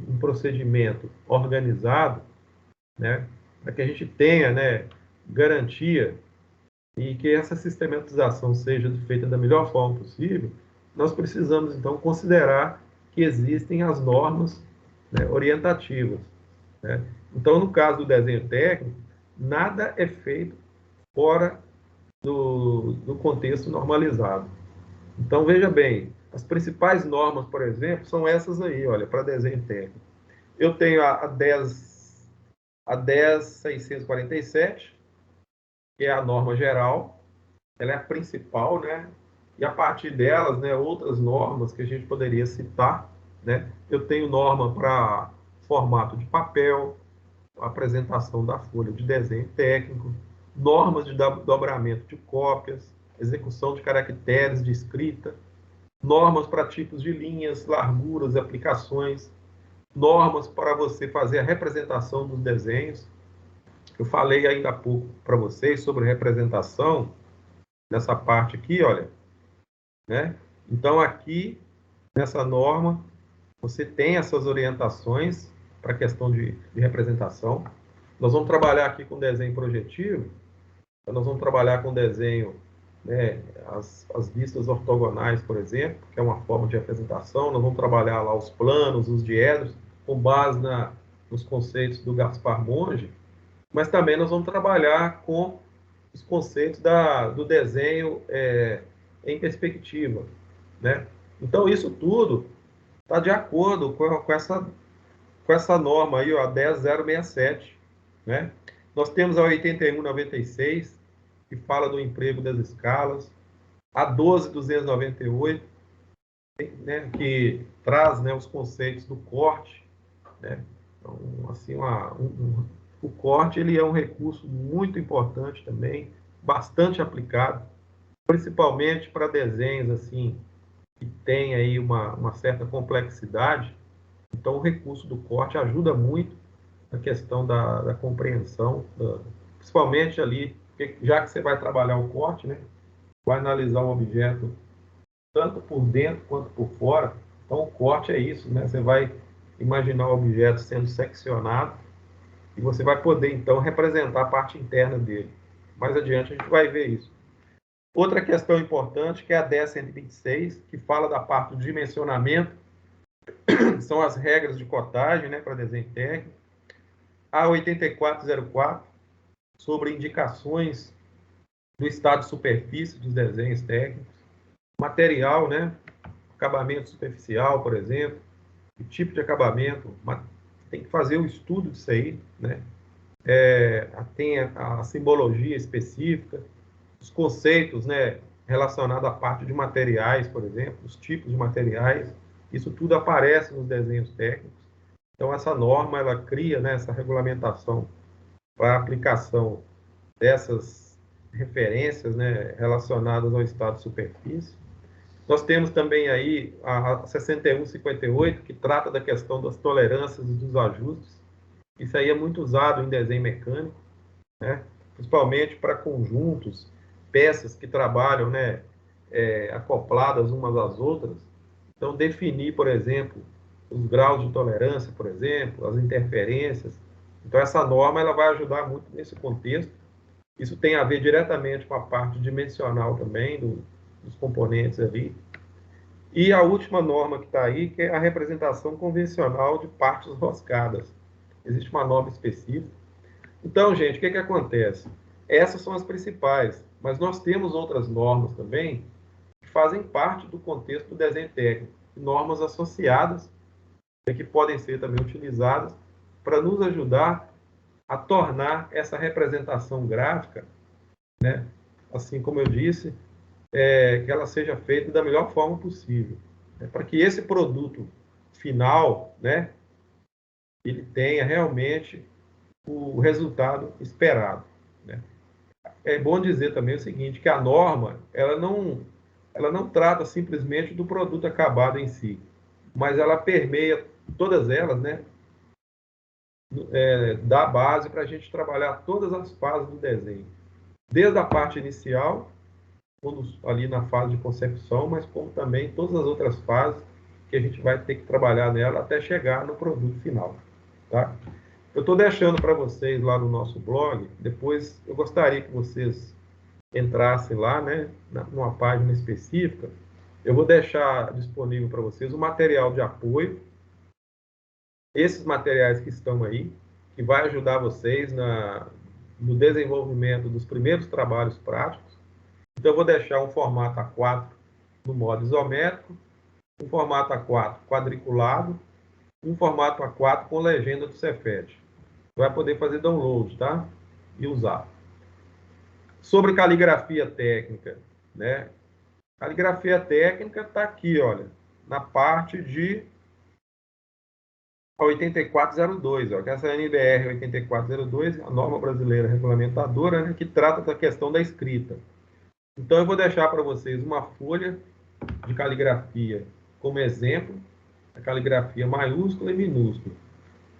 um procedimento organizado, né, para que a gente tenha, né, garantia e que essa sistematização seja feita da melhor forma possível, nós precisamos, então, considerar que existem as normas, né, orientativas, né? Então, no caso do desenho técnico, nada é feito fora do contexto normalizado. Então, veja bem, as principais normas, por exemplo, são essas aí, olha, para desenho técnico. Eu tenho a 10.647, que é a norma geral, ela é a principal, né? E a partir delas, né, outras normas que a gente poderia citar, né? Eu tenho norma para formato de papel, apresentação da folha de desenho técnico, normas de dobramento de cópias, execução de caracteres de escrita, normas para tipos de linhas, larguras, aplicações, normas para você fazer a representação dos desenhos. Eu falei ainda há pouco para vocês sobre representação, nessa parte aqui, olha, né? Então, aqui, nessa norma, você tem essas orientações para a questão de representação. Nós vamos trabalhar aqui com desenho projetivo, nós vamos trabalhar com desenho, né, as vistas ortogonais, por exemplo, que é uma forma de representação. Nós vamos trabalhar lá os planos, os diedros, com base nos conceitos do Gaspar Monge, mas também nós vamos trabalhar com os conceitos do desenho em perspectiva, né? Então, isso tudo está de acordo com essa norma aí, ó, a 10067, né? Nós temos a 8196, que fala do emprego das escalas, a 12298, né, que traz, né, os conceitos do corte, né? Então, assim, o corte ele é um recurso muito importante também, bastante aplicado, principalmente para desenhos assim que tem aí uma certa complexidade. Então, o recurso do corte ajuda muito na questão da compreensão, principalmente ali, já que você vai trabalhar o corte, né? Vai analisar o objeto tanto por dentro quanto por fora. Então, o corte é isso, né? Você vai imaginar o objeto sendo seccionado E você vai poder, então, representar a parte interna dele. Mais adiante a gente vai ver isso. Outra questão importante, que é a 10.126, que fala da parte do dimensionamento, são as regras de cotagem, né, para desenho técnico. A 8404, sobre indicações do estado de superfície dos desenhos técnicos. Material, né, acabamento superficial, por exemplo, o tipo de acabamento, tem que fazer o estudo disso aí, né? Tem a simbologia específica, os conceitos, né, relacionados à parte de materiais, por exemplo, os tipos de materiais, isso tudo aparece nos desenhos técnicos. Então, essa norma, ela cria, né, essa regulamentação para a aplicação dessas referências, né, relacionadas ao estado de superfície. Nós temos também aí a 6158, que trata da questão das tolerâncias e dos ajustes. Isso aí é muito usado em desenho mecânico, né? Principalmente para conjuntos, peças que trabalham, né, acopladas umas às outras. Então, definir, por exemplo, os graus de tolerância, por exemplo, as interferências. Então, essa norma ela vai ajudar muito nesse contexto. Isso tem a ver diretamente com a parte dimensional também, dos componentes ali. E a última norma que está aí, que é a representação convencional de partes roscadas. Existe uma norma específica. Então, gente, o que acontece? Essas são as principais, mas nós temos outras normas também que fazem parte do contexto do desenho técnico, normas associadas, que podem ser também utilizadas para nos ajudar a tornar essa representação gráfica, né, assim como eu disse, que ela seja feita da melhor forma possível, né, para que esse produto final, né, ele tenha realmente o resultado esperado, né? É bom dizer também o seguinte, que a norma, ela não trata simplesmente do produto acabado em si, mas ela permeia todas elas, né? Dá base para a gente trabalhar todas as fases do desenho, desde a parte inicial, ali na fase de concepção, mas como também todas as outras fases que a gente vai ter que trabalhar nela até chegar no produto final, tá? Eu estou deixando para vocês lá no nosso blog, depois eu gostaria que vocês entrassem lá, né, numa página específica. Eu vou deixar disponível para vocês o material de apoio, esses materiais que estão aí, que vai ajudar vocês no desenvolvimento dos primeiros trabalhos práticos. Então, eu vou deixar um formato A4 no modo isométrico, um formato A4 quadriculado, um formato A4 com legenda do Cefet. Vai poder fazer download, tá? E usar. Sobre caligrafia técnica, né? Caligrafia técnica está aqui, olha, na parte de 8402, ó, que essa NBR 8402, a norma brasileira regulamentadora, né, que trata da questão da escrita. Então, eu vou deixar para vocês uma folha de caligrafia como exemplo, a caligrafia maiúscula e minúscula.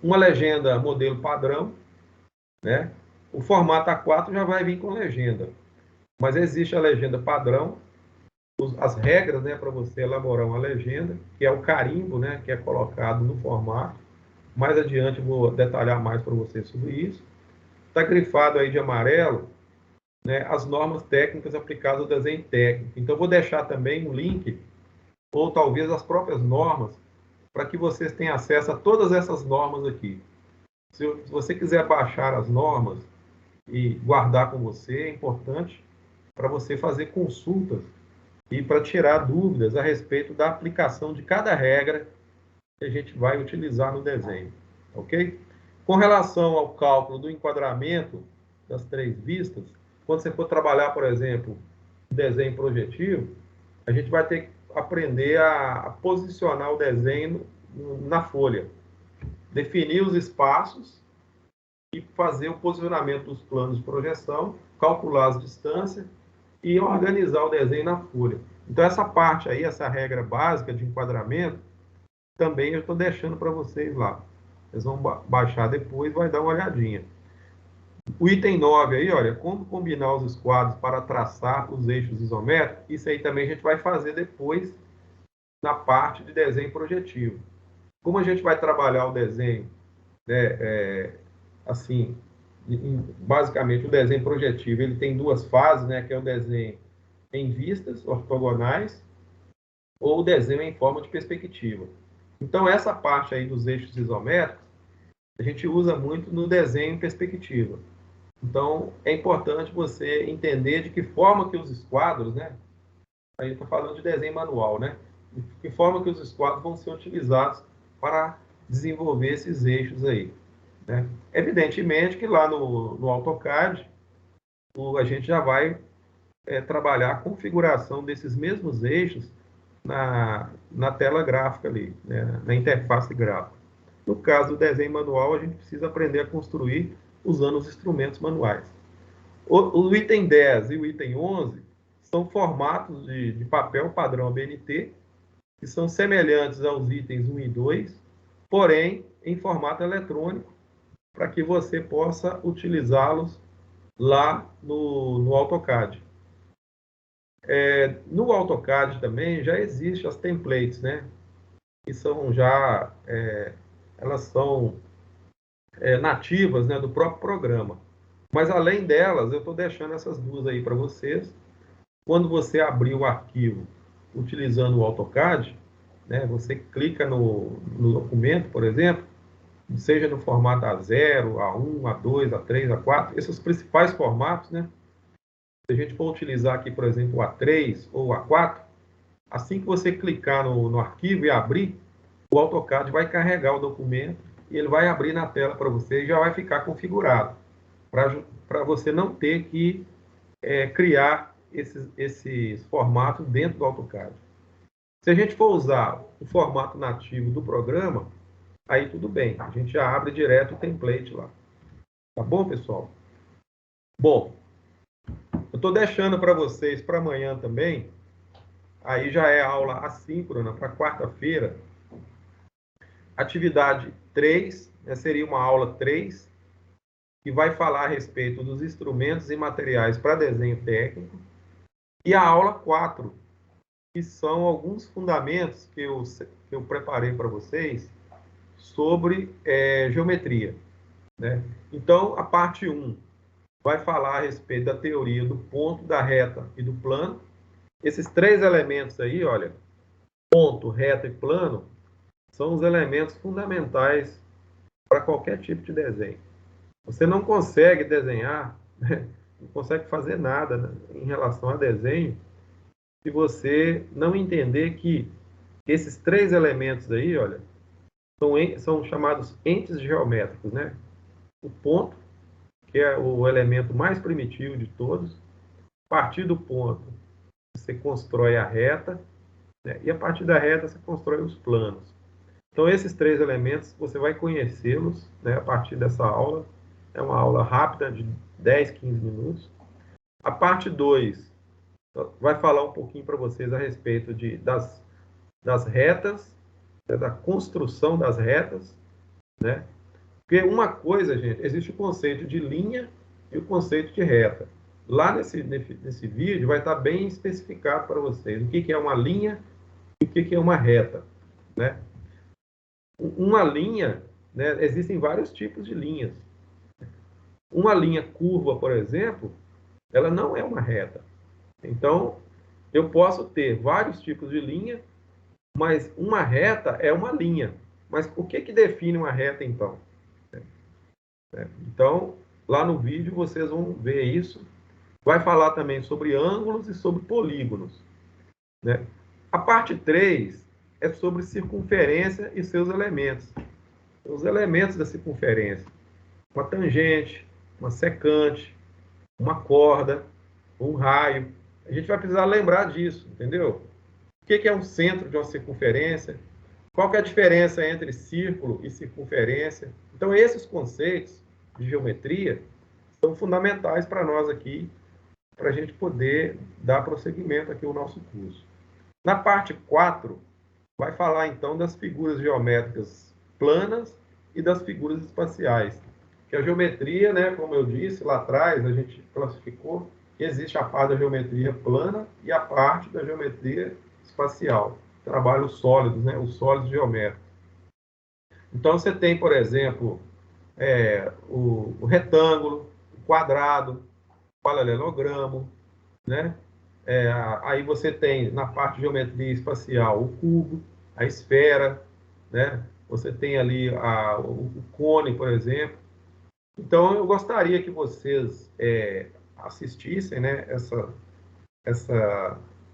Uma legenda modelo padrão, né? O formato A4 já vai vir com legenda, mas existe a legenda padrão, as regras, né, para você elaborar uma legenda, que é o carimbo, né, que é colocado no formato. Mais adiante eu vou detalhar mais para vocês sobre isso. Está grifado aí de amarelo, né, as normas técnicas aplicadas ao desenho técnico. Então, eu vou deixar também um link, ou talvez as próprias normas, para que vocês tenham acesso a todas essas normas aqui. Se você quiser baixar as normas e guardar com você, é importante para você fazer consultas e para tirar dúvidas a respeito da aplicação de cada regra que a gente vai utilizar no desenho, ok? Com relação ao cálculo do enquadramento das três vistas, quando você for trabalhar, por exemplo, desenho projetivo, a gente vai ter que aprender a posicionar o desenho na folha, definir os espaços e fazer o posicionamento dos planos de projeção, calcular as distâncias e organizar o desenho na folha. Então, essa parte aí, essa regra básica de enquadramento, também eu estou deixando para vocês lá. Vocês vão baixar depois, vai dar uma olhadinha. O item 9 aí, olha, como combinar os esquadros para traçar os eixos isométricos, isso aí também a gente vai fazer depois na parte de desenho projetivo. Como a gente vai trabalhar o desenho, né, assim, basicamente o desenho projetivo, ele tem duas fases, né, que é o desenho em vistas ortogonais ou o desenho em forma de perspectiva. Então, essa parte aí dos eixos isométricos, a gente usa muito no desenho em perspectiva. Então, é importante você entender de que forma que os esquadros, né, a gente está falando de desenho manual, né, de que forma que os esquadros vão ser utilizados para desenvolver esses eixos aí, né. Evidentemente que lá no AutoCAD, a gente já vai trabalhar a configuração desses mesmos eixos na tela gráfica ali, né, na interface gráfica. No caso do desenho manual, a gente precisa aprender a construir usando os instrumentos manuais. O item 10 e o item 11 são formatos de papel padrão ABNT, que são semelhantes aos itens 1 e 2, porém em formato eletrônico, para que você possa utilizá-los lá no AutoCAD. No AutoCAD também já existem as templates, né? Que são já, elas são nativas, né, do próprio programa. Mas além delas, eu estou deixando essas duas aí para vocês. Quando você abrir o arquivo utilizando o AutoCAD, né, você clica no documento, por exemplo, seja no formato A0, A1, A2, A3, A4, esses principais formatos, né? Se a gente for utilizar aqui, por exemplo, o A3 ou o A4, assim que você clicar no arquivo e abrir, o AutoCAD vai carregar o documento e ele vai abrir na tela para você e já vai ficar configurado, para você não ter que criar esses formatos dentro do AutoCAD. Se a gente for usar o formato nativo do programa, aí tudo bem, a gente já abre direto o template lá. Tá bom, pessoal? Bom, eu estou deixando para vocês para amanhã também, aí já é aula assíncrona para quarta-feira. Atividade 3, né, seria uma aula 3, que vai falar a respeito dos instrumentos e materiais para desenho técnico. E a aula 4, que são alguns fundamentos que eu preparei para vocês sobre geometria, né? Então, a parte 1 vai falar a respeito da teoria do ponto, da reta e do plano. Esses três elementos aí, olha, ponto, reta e plano, são os elementos fundamentais para qualquer tipo de desenho. Você não consegue desenhar, né? Não consegue fazer nada, né, em relação a desenho, se você não entender que esses três elementos aí, olha, são chamados entes geométricos, né? O ponto, que é o elemento mais primitivo de todos. A partir do ponto, você constrói a reta, né? E a partir da reta, você constrói os planos. Então, esses três elementos, você vai conhecê-los, né, a partir dessa aula. É uma aula rápida, de 10, 15 minutos. A parte 2 vai falar um pouquinho para vocês a respeito das retas, né, da construção das retas, né? Porque uma coisa, gente, existe o conceito de linha e o conceito de reta. Lá nesse vídeo vai estar bem especificado para vocês o que é uma linha e o que é uma reta, né? Uma linha, né, existem vários tipos de linhas. Uma linha curva, por exemplo, ela não é uma reta. Então, eu posso ter vários tipos de linha, mas uma reta é uma linha. Mas o que define uma reta, então? Então, lá no vídeo vocês vão ver isso. Vai falar também sobre ângulos e sobre polígonos, né? A parte 3 é sobre circunferência e seus elementos. Os elementos da circunferência. Uma tangente, uma secante, uma corda, um raio. A gente vai precisar lembrar disso, entendeu? O que é um centro de uma circunferência? Qual que é a diferença entre círculo e circunferência? Então, esses conceitos de geometria são fundamentais para nós aqui, para a gente poder dar prosseguimento aqui ao nosso curso. Na parte 4, vai falar, então, das figuras geométricas planas e das figuras espaciais. Que a geometria, né, como eu disse lá atrás, a gente classificou que existe a parte da geometria plana e a parte da geometria espacial. Trabalhos sólidos, né, os sólidos geométricos. Então, você tem, por exemplo, o retângulo, o quadrado, o paralelogramo, né? Aí você tem, na parte de geometria espacial, o cubo, a esfera, né? Você tem ali o cone, por exemplo. Então, eu gostaria que vocês assistissem, né,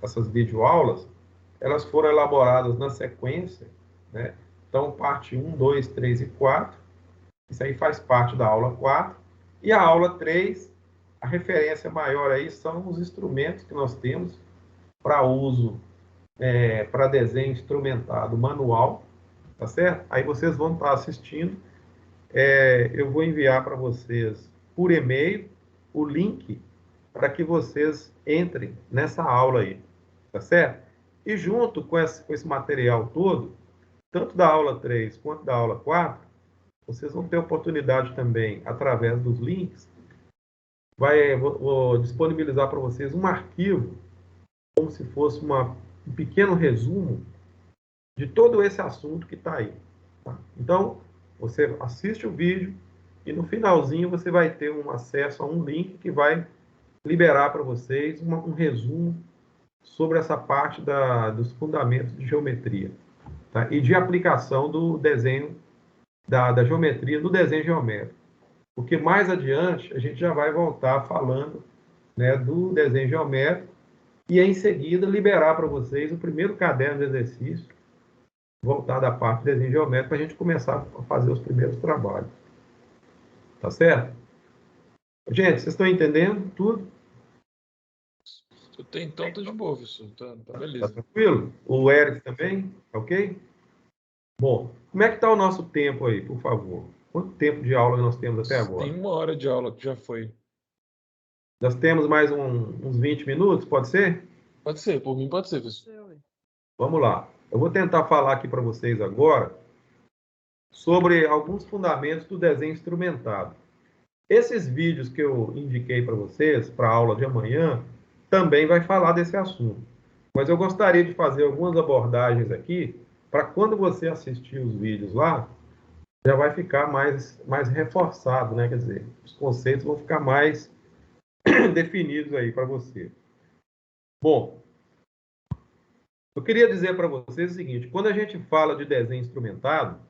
essas videoaulas. Elas foram elaboradas na sequência, né? Então, parte 1, 2, 3 e 4. Isso aí faz parte da aula 4. E a aula 3, a referência maior aí são os instrumentos que nós temos para uso, para desenho instrumentado manual, tá certo? Aí vocês vão estar assistindo. Eu vou enviar para vocês por e-mail o link para que vocês entrem nessa aula aí, tá certo? E junto com esse material todo, tanto da aula 3 quanto da aula 4, vocês vão ter oportunidade também, através dos links, vou disponibilizar para vocês um arquivo, como se fosse um pequeno resumo de todo esse assunto que está aí. Tá? Então, você assiste o vídeo e no finalzinho você vai ter um acesso a um link que vai liberar para vocês um resumo sobre essa parte dos fundamentos de geometria, tá? E de aplicação do desenho, da geometria, do desenho geométrico. Porque mais adiante a gente já vai voltar falando, né, do desenho geométrico e em seguida liberar para vocês o primeiro caderno de exercício voltado à parte de desenho geométrico para a gente começar a fazer os primeiros trabalhos. Tá certo? Gente, vocês estão entendendo tudo? Então tá de boa, professor. Tá Tá beleza. tranquilo? O Eric também? Ok? Bom, como é que está o nosso tempo aí, por favor? Quanto tempo de aula nós temos até agora? Tem 1 hora de aula que já foi. Nós temos mais uns 20 minutos, pode ser? Pode ser, por mim pode ser, professor. Vamos lá. Eu vou tentar falar aqui para vocês agora sobre alguns fundamentos do desenho instrumentado. Esses vídeos que eu indiquei para vocês, para a aula de amanhã, também vai falar desse assunto. Mas eu gostaria de fazer algumas abordagens aqui, para quando você assistir os vídeos lá, já vai ficar mais reforçado, né? Quer dizer, os conceitos vão ficar mais definidos aí para você. Bom, eu queria dizer para vocês o seguinte: quando a gente fala de desenho instrumentado,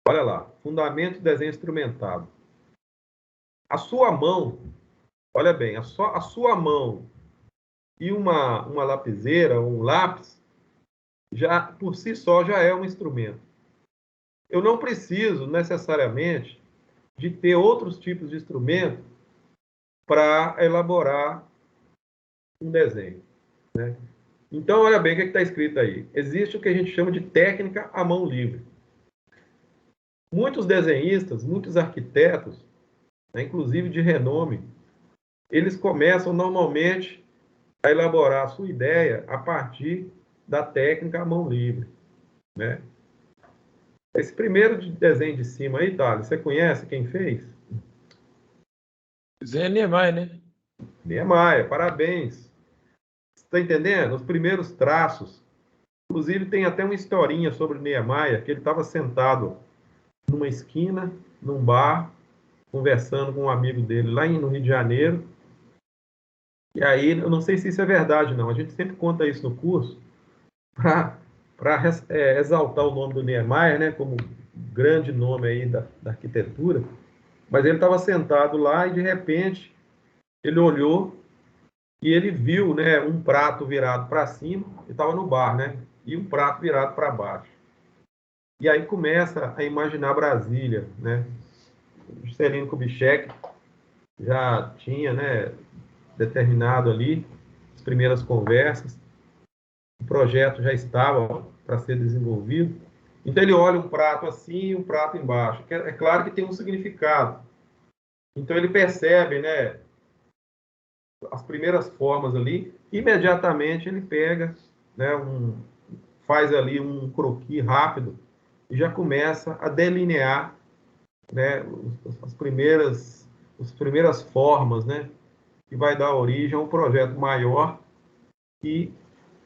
olha lá, fundamento de desenho instrumentado. A sua mão, olha bem, a sua mão e uma lapiseira, um lápis, já por si só já é um instrumento. Eu não preciso necessariamente de ter outros tipos de instrumento para elaborar um desenho, né? Então, olha bem o que está escrito aí. Existe o que a gente chama de técnica à mão livre. Muitos desenhistas, muitos arquitetos, né, inclusive de renome, eles começam normalmente a elaborar a sua ideia a partir da técnica à mão livre, né? Esse primeiro desenho de cima aí, Thales, você conhece quem fez? Zé Niemeyer, né? Niemeyer, parabéns. Você está entendendo? Os primeiros traços. Inclusive, tem até uma historinha sobre Niemeyer, que ele estava sentado numa esquina, num bar, conversando com um amigo dele lá no Rio de Janeiro. E aí, eu não sei se isso é verdade, não. A gente sempre conta isso no curso, para exaltar o nome do Niemeyer, né, como grande nome aí da arquitetura. Mas ele estava sentado lá e, de repente, ele olhou e ele viu, né, um prato virado para cima, ele estava no bar, né, e um prato virado para baixo. E aí começa a imaginar Brasília, né? Juscelino Kubitschek já tinha, né, determinado ali as primeiras conversas, o projeto já estava para ser desenvolvido. Então ele olha um prato assim e um prato embaixo. É claro que tem um significado. Então ele percebe, né, as primeiras formas ali, imediatamente ele pega, né, faz ali um croquis rápido e já começa a delinear, né, as primeiras formas, né, que vai dar origem a um projeto maior que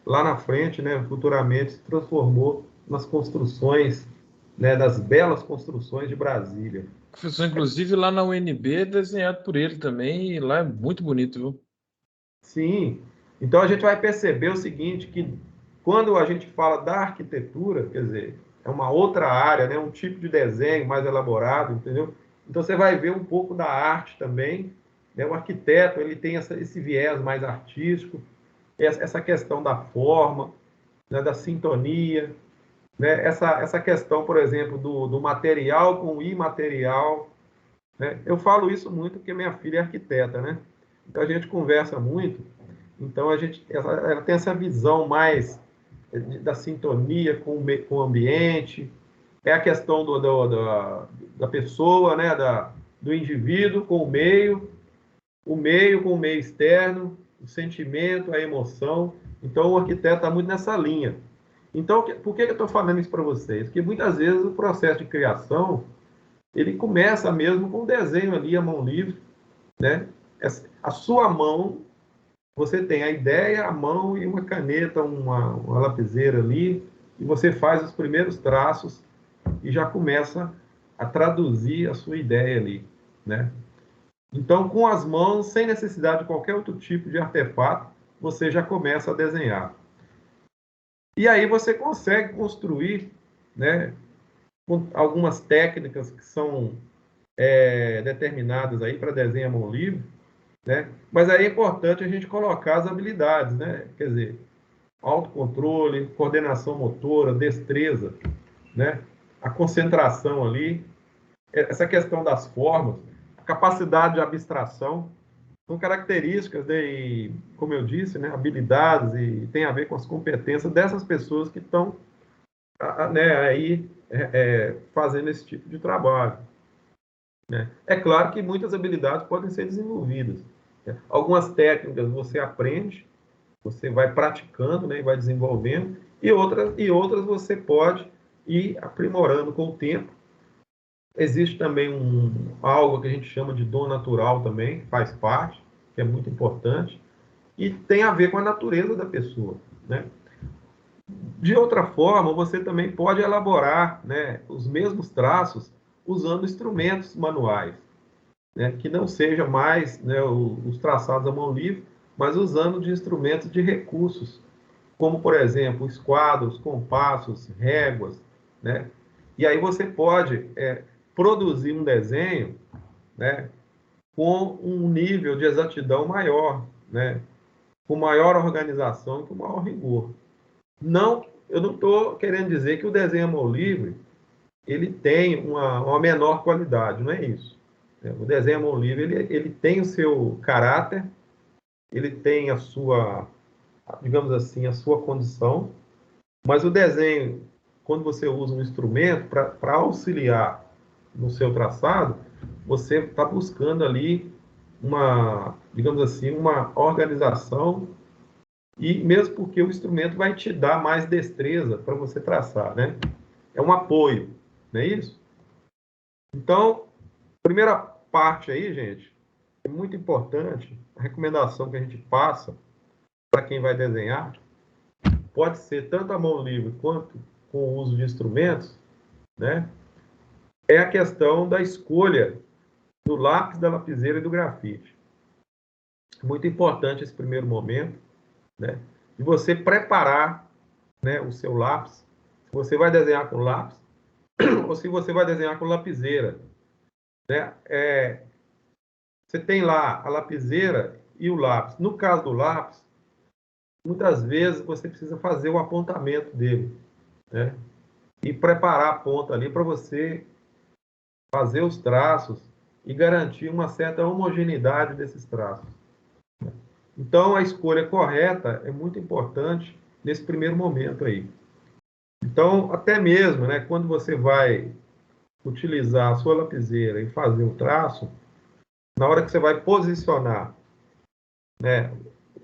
lá na frente, né, futuramente se transformou nas construções né, das belas construções de Brasília. Professor, inclusive lá na UNB, desenhado por ele também, e lá é muito bonito, viu? Sim. Então a gente vai perceber o seguinte, que quando a gente fala da arquitetura, quer dizer, é uma outra área, né, um tipo de desenho mais elaborado, entendeu? Então você vai ver um pouco da arte também, né? O arquiteto, ele tem esse viés mais artístico, essa questão da forma, né, da sintonia, né? Essa questão, por exemplo, do material com o imaterial, né? Eu falo isso muito porque minha filha é arquiteta, né? Então a gente conversa muito, então ela tem essa visão mais da sintonia com o ambiente, é a questão da pessoa, né? Do indivíduo com o meio com o meio externo, o sentimento, a emoção. Então o arquiteto está muito nessa linha. Então, por que eu estou falando isso para vocês? Porque muitas vezes o processo de criação ele começa mesmo com o desenho ali, a mão livre, né? A sua mão, você tem a ideia, a mão e uma caneta, uma lapiseira ali, e você faz os primeiros traços e já começa a traduzir a sua ideia ali, né? Então, com as mãos, sem necessidade de qualquer outro tipo de artefato, você já começa a desenhar. E aí você consegue construir, né, com algumas técnicas que são determinadas aí para desenho à mão livre, né? Mas aí é importante a gente colocar as habilidades, né? Quer dizer, autocontrole, coordenação motora, destreza, né? A concentração ali, essa questão das formas, a capacidade de abstração, são características de, como eu disse, né, habilidades e tem a ver com as competências dessas pessoas que estão, né, aí fazendo esse tipo de trabalho, né? É claro que muitas habilidades podem ser desenvolvidas, né? Algumas técnicas você aprende, você vai praticando, né, e vai desenvolvendo, e outras você pode ir aprimorando com o tempo. Existe também algo que a gente chama de dom natural também, que faz parte, que é muito importante, e tem a ver com a natureza da pessoa, né? De outra forma, você também pode elaborar, né, os mesmos traços usando instrumentos manuais, né, que não seja mais, né, os traçados à mão livre, mas usando de instrumentos de recursos, como, por exemplo, esquadros, compassos, réguas, né? E aí você pode produzir um desenho, né, com um nível de exatidão maior, né, com maior organização e com maior rigor. Não, eu não estou querendo dizer que o desenho à mão livre ele tem uma menor qualidade, não é isso. O desenho à mão livre ele tem o seu caráter, ele tem a sua, digamos assim, a sua condição, mas o desenho, quando você usa um instrumento para auxiliar no seu traçado, você está buscando ali digamos assim, uma organização e mesmo porque o instrumento vai te dar mais destreza para você traçar, né? É um apoio, não é isso? Então, primeira parte aí, gente, é muito importante, a recomendação que a gente passa para quem vai desenhar, pode ser tanto a mão livre quanto com o uso de instrumentos, né? É a questão da escolha do lápis, da lapiseira e do grafite. Muito importante esse primeiro momento, né? De você preparar, né, o seu lápis. Se você vai desenhar com lápis ou se você vai desenhar com lapiseira, né? Você tem lá a lapiseira e o lápis. No caso do lápis, muitas vezes você precisa fazer o apontamento dele, né? E preparar a ponta ali para você fazer os traços e garantir uma certa homogeneidade desses traços. Então, a escolha correta é muito importante nesse primeiro momento aí. Então, até mesmo, né, quando você vai utilizar a sua lapiseira e fazer o traço, na hora que você vai posicionar, né,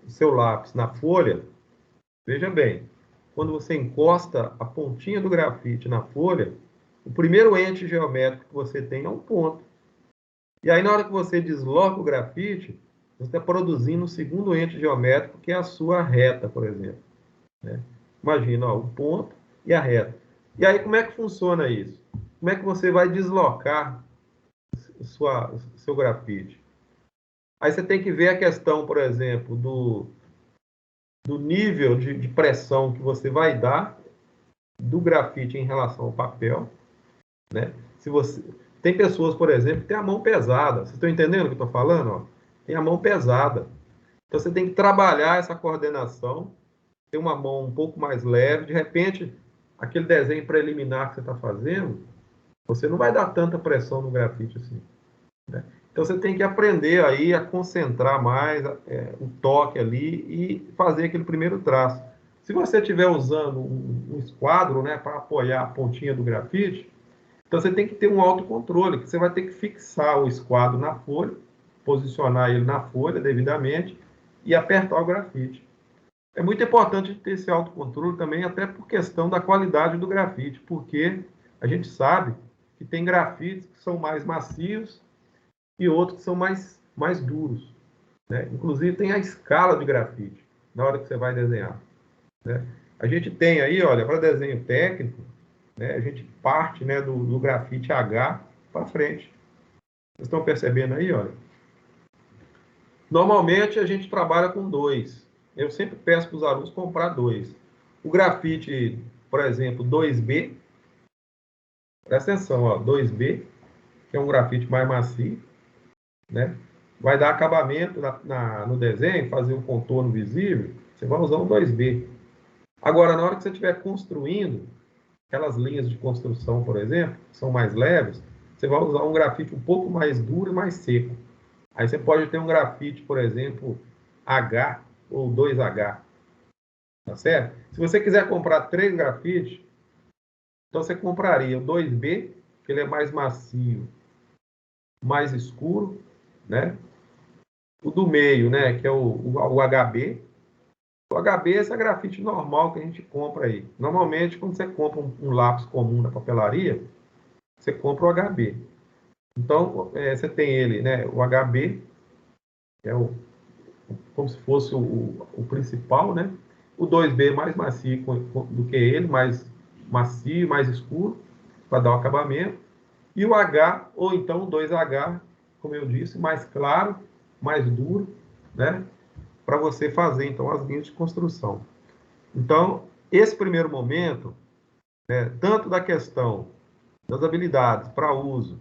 o seu lápis na folha, veja bem, quando você encosta a pontinha do grafite na folha, o primeiro ente geométrico que você tem é um ponto. E aí, na hora que você desloca o grafite, você está produzindo o segundo ente geométrico, que é a sua reta, por exemplo, né? Imagina, ó, o ponto e a reta. E aí, como é que funciona isso? como é que você vai deslocar seu grafite? Aí você tem que ver a questão, por exemplo, do nível de pressão que você vai dar do grafite em relação ao papel, né? Se você tem pessoas, por exemplo, que tem a mão pesada. Vocês estão entendendo o que eu estou falando? Ó? Tem a mão pesada. Então você tem que trabalhar essa coordenação, ter uma mão um pouco mais leve. De repente, aquele desenho preliminar que você está fazendo, você não vai dar tanta pressão no grafite assim, né? Então você tem que aprender aí a concentrar mais o toque ali e fazer aquele primeiro traço. Se você estiver usando um esquadro, né, para apoiar a pontinha do grafite, então você tem que ter um autocontrole, que você vai ter que fixar o esquadro na folha, posicionar ele na folha devidamente e apertar o grafite. É muito importante ter esse autocontrole também, até por questão da qualidade do grafite, porque a gente sabe que tem grafites que são mais macios e outros que são mais duros, né? Inclusive tem a escala de grafite na hora que você vai desenhar, né? A gente tem aí, olha, para desenho técnico, né, a gente parte, né, do grafite H para frente. Vocês estão percebendo aí, olha? Normalmente a gente trabalha com 2. Eu sempre peço para os alunos comprar 2. O grafite, por exemplo, 2B, presta atenção, ó, 2B, que é um grafite mais macio, né? Vai dar acabamento no desenho, fazer um contorno visível, você vai usar um 2B. Agora, na hora que você estiver construindo, aquelas linhas de construção, por exemplo, que são mais leves, você vai usar um grafite um pouco mais duro e mais seco. Aí você pode ter um grafite, por exemplo, H ou 2H, tá certo? Se você quiser comprar 3 grafites, então você compraria o 2B, que ele é mais macio, mais escuro, né? O do meio, né, que é o HB. O HB é esse grafite normal que a gente compra aí. Normalmente, quando você compra um lápis comum na papelaria, você compra o HB. Então, você tem ele, né, o HB, que é como se fosse o principal, né? O 2B mais macio do que ele, mais macio, mais escuro, para dar o acabamento. E o H, ou então o 2H, como eu disse, mais claro, mais duro, né? Para você fazer, então, as linhas de construção. Então, esse primeiro momento, né, tanto da questão das habilidades para uso,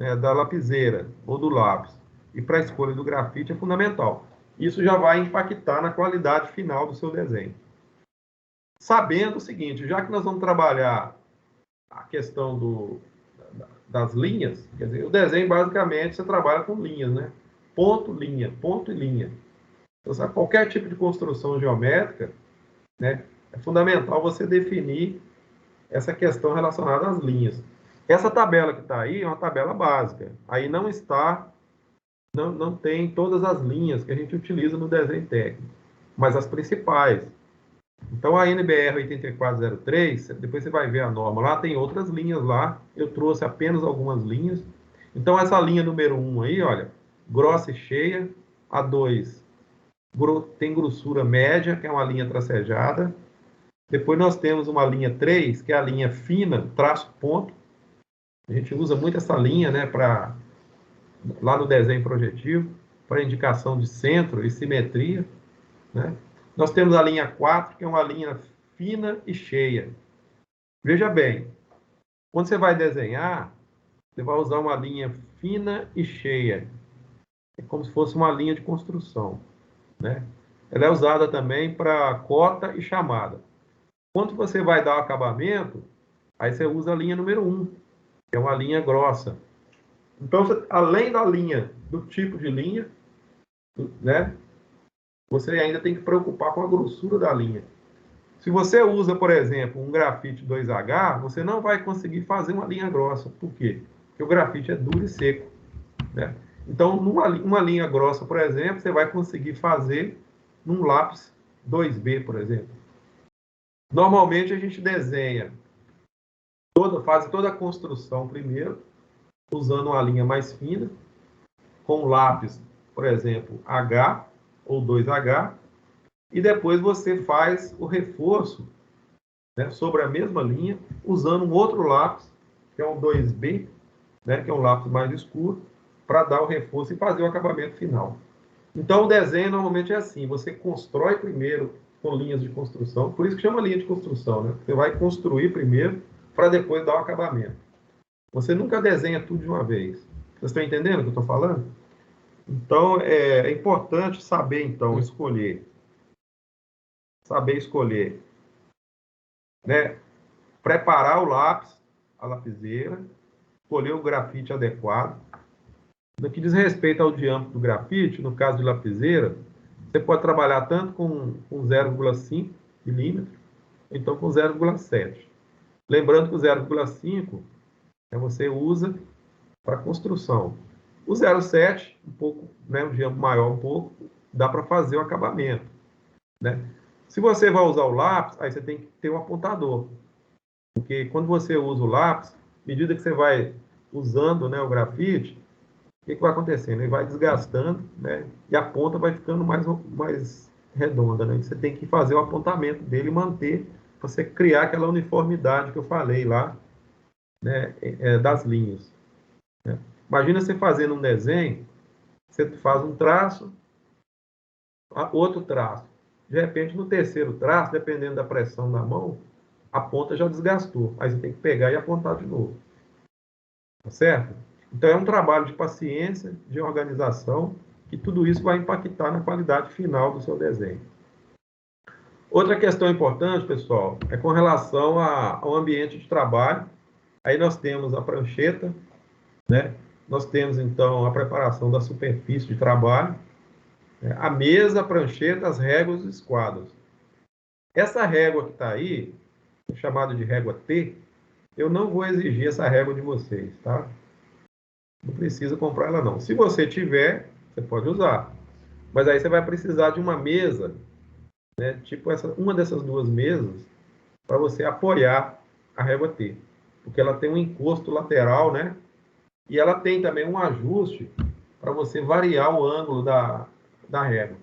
né, da lapiseira ou do lápis e para a escolha do grafite é fundamental. Isso já vai impactar na qualidade final do seu desenho. Sabendo o seguinte, já que nós vamos trabalhar a questão das linhas, quer dizer, o desenho basicamente você trabalha com linhas, né? Ponto, linha, ponto e linha. Então, qualquer tipo de construção geométrica, né, é fundamental você definir essa questão relacionada às linhas. Essa tabela que está aí é uma tabela básica. Aí não tem todas as linhas que a gente utiliza no desenho técnico, mas as principais. Então, a NBR 8403, depois você vai ver a norma, lá tem outras linhas lá, eu trouxe apenas algumas linhas. Então, essa linha número 1 aí, olha, grossa e cheia, a 2 tem grossura média, que é uma linha tracejada. Depois nós temos uma linha 3, que é a linha fina, traço ponto. A gente usa muito essa linha, né, lá no desenho projetivo, para indicação de centro e simetria, né? Nós temos a linha 4, que é uma linha fina e cheia. Veja bem, quando você vai desenhar, você vai usar uma linha fina e cheia. É como se fosse uma linha de construção, né? Ela é usada também para cota e chamada. Quando você vai dar o acabamento, aí você usa a linha número 1, que é uma linha grossa. Então, além da linha, do tipo de linha, né, você ainda tem que preocupar com a grossura da linha. Se você usa, por exemplo, um grafite 2H, você não vai conseguir fazer uma linha grossa. Por quê? Porque o grafite é duro e seco, né? Então, uma linha grossa, por exemplo, você vai conseguir fazer num lápis 2B, por exemplo. Normalmente, a gente desenha, faz toda a construção primeiro, usando uma linha mais fina, com lápis, por exemplo, H ou 2H, e depois você faz o reforço, né, sobre a mesma linha, usando um outro lápis que é um 2B, né, que é um lápis mais escuro, para dar o reforço e fazer o acabamento final. Então, o desenho normalmente é assim, você constrói primeiro com linhas de construção, por isso que chama linha de construção, né? Você vai construir primeiro para depois dar o acabamento. Você nunca desenha tudo de uma vez. Vocês estão entendendo o que eu estou falando? Então, é importante saber, então, saber escolher, né? Preparar o lápis, a lapiseira, escolher o grafite adequado. No que diz respeito ao diâmetro do grafite, no caso de lapiseira, você pode trabalhar tanto com 0,5 milímetros, então com 0,7. Lembrando que o 0,5 você usa para construção. O 0,7, um pouco, né, um diâmetro maior um pouco, dá para fazer o acabamento, né? Se você vai usar o lápis, aí você tem que ter um apontador. Porque quando você usa o lápis, à medida que você vai usando, né, o grafite, o que vai acontecendo? Ele vai desgastando, né, e a ponta vai ficando mais redonda, né? Você tem que fazer o apontamento dele e manter, para você criar aquela uniformidade que eu falei lá, né, das linhas, né? Imagina você fazendo um desenho, você faz um traço, outro traço. De repente, no terceiro traço, dependendo da pressão da mão, a ponta já desgastou. Aí você tem que pegar e apontar de novo. Tá certo? Então, é um trabalho de paciência, de organização, e tudo isso vai impactar na qualidade final do seu desenho. Outra questão importante, pessoal, é com relação ao ambiente de trabalho. Aí nós temos a prancheta, né? Nós temos, então, a preparação da superfície de trabalho, né? A mesa, a prancheta, as réguas e os esquadros. Essa régua que está aí, chamada de régua T, eu não vou exigir essa régua de vocês, tá? Não precisa comprar ela, não. Se você tiver, você pode usar. Mas aí você vai precisar de uma mesa, né? Tipo uma dessas duas mesas, para você apoiar a régua T. Porque ela tem um encosto lateral, né? E ela tem também um ajuste para você variar o ângulo da régua.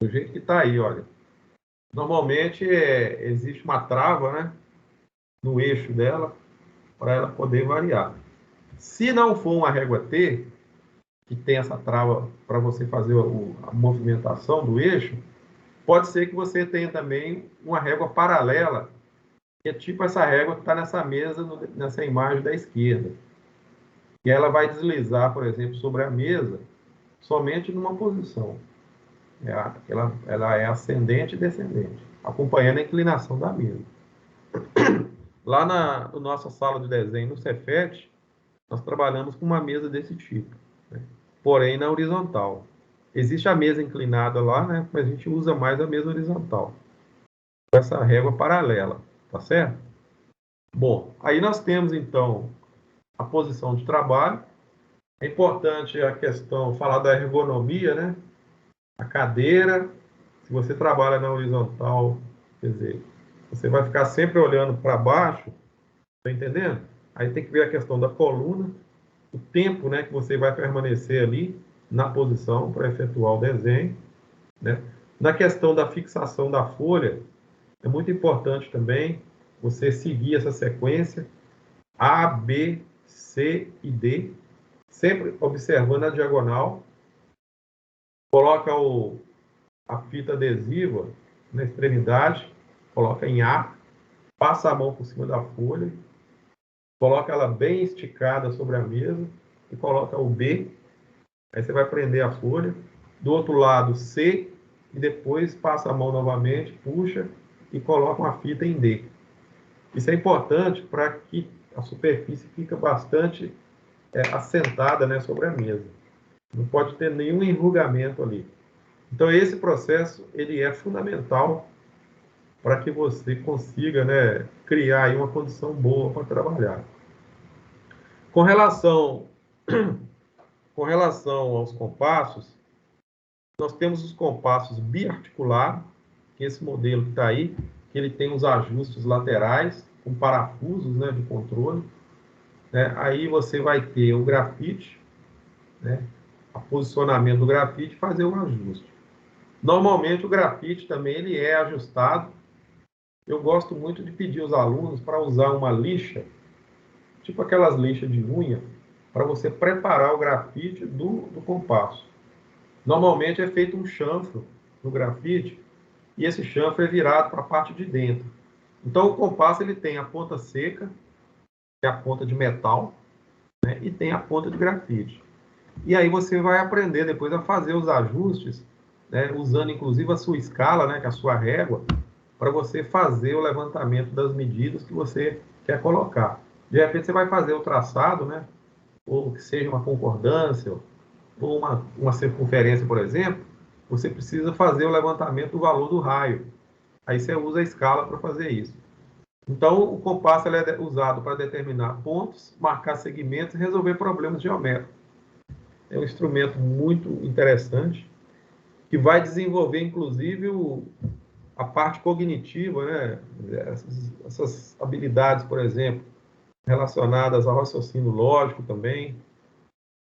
Do jeito que está aí, olha. Normalmente existe uma trava, né? No eixo dela, para ela poder variar. Se não for uma régua T, que tem essa trava para você fazer a movimentação do eixo, pode ser que você tenha também uma régua paralela, que é tipo essa régua que está nessa mesa, nessa imagem da esquerda. E ela vai deslizar, por exemplo, sobre a mesa, somente numa posição. Ela é ascendente e descendente, acompanhando a inclinação da mesa. Lá na nossa sala de desenho, no Cefet, nós trabalhamos com uma mesa desse tipo, né? Porém na horizontal. Existe a mesa inclinada lá, né? Mas a gente usa mais a mesa horizontal, com essa régua paralela, tá certo? Bom, aí nós temos então a posição de trabalho. É importante a questão, falar da ergonomia, né? A cadeira, se você trabalha na horizontal, quer dizer, você vai ficar sempre olhando para baixo, tá entendendo? Aí tem que ver a questão da coluna, o tempo, né, que você vai permanecer ali na posição para efetuar o desenho, né? Na questão da fixação da folha, é muito importante também você seguir essa sequência A, B, C e D, sempre observando a diagonal. Coloca a fita adesiva na extremidade, coloca em A, passa a mão por cima da folha, coloca ela bem esticada sobre a mesa e coloca o B. Aí você vai prender a folha. Do outro lado, C, e depois passa a mão novamente, puxa e coloca uma fita em D. Isso é importante para que a superfície fique bastante assentada, né, sobre a mesa. Não pode ter nenhum enrugamento ali. Então, esse processo ele é fundamental para que você consiga, né, criar aí uma condição boa para trabalhar. Com relação aos compassos, nós temos os compassos biarticulares, que esse modelo que está aí, que ele tem os ajustes laterais, com parafusos, né, de controle, né? Aí você vai ter o grafite, né, o posicionamento do grafite e fazer um ajuste. Normalmente o grafite também ele é ajustado. Eu gosto muito de pedir aos alunos para usar uma lixa, tipo aquelas lixas de unha, para você preparar o grafite do compasso. Normalmente é feito um chanfro no grafite, e esse chanfro é virado para a parte de dentro. Então, o compasso ele tem a ponta seca, que é a ponta de metal, né, e tem a ponta de grafite. E aí você vai aprender depois a fazer os ajustes, né, usando inclusive a sua escala, né, que é a sua régua, para você fazer o levantamento das medidas que você quer colocar. De repente você vai fazer o traçado, né, ou que seja uma concordância, ou uma circunferência, por exemplo, você precisa fazer o levantamento do valor do raio. Aí você usa a escala para fazer isso. Então, o compasso ele é usado para determinar pontos, marcar segmentos e resolver problemas geométricos. É um instrumento muito interessante, que vai desenvolver, inclusive, a parte cognitiva, né? Essas habilidades, por exemplo, relacionadas ao raciocínio lógico também.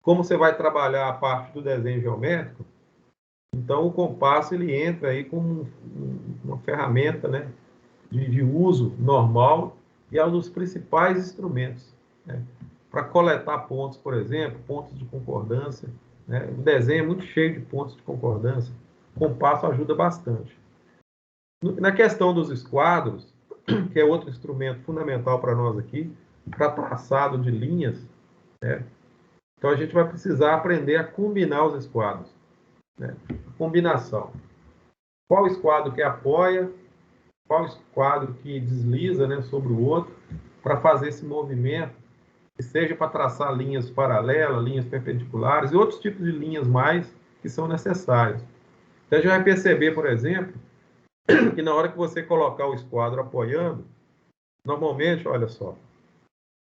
Como você vai trabalhar a parte do desenho geométrico, então o compasso ele entra aí como uma ferramenta, né, de uso normal e é um dos principais instrumentos, né, para coletar pontos, por exemplo, pontos de concordância. Né? O desenho é muito cheio de pontos de concordância. O compasso ajuda bastante. Na questão dos esquadros, que é outro instrumento fundamental para nós aqui, para traçado de linhas, né? Então a gente vai precisar aprender a combinar os esquadros, né? Combinação. Qual esquadro que apoia, qual esquadro que desliza, né, sobre o outro, para fazer esse movimento, que seja para traçar linhas paralelas, linhas perpendiculares e outros tipos de linhas mais que são necessários. Então a gente vai perceber, por exemplo, que na hora que você colocar o esquadro apoiando, normalmente, olha só,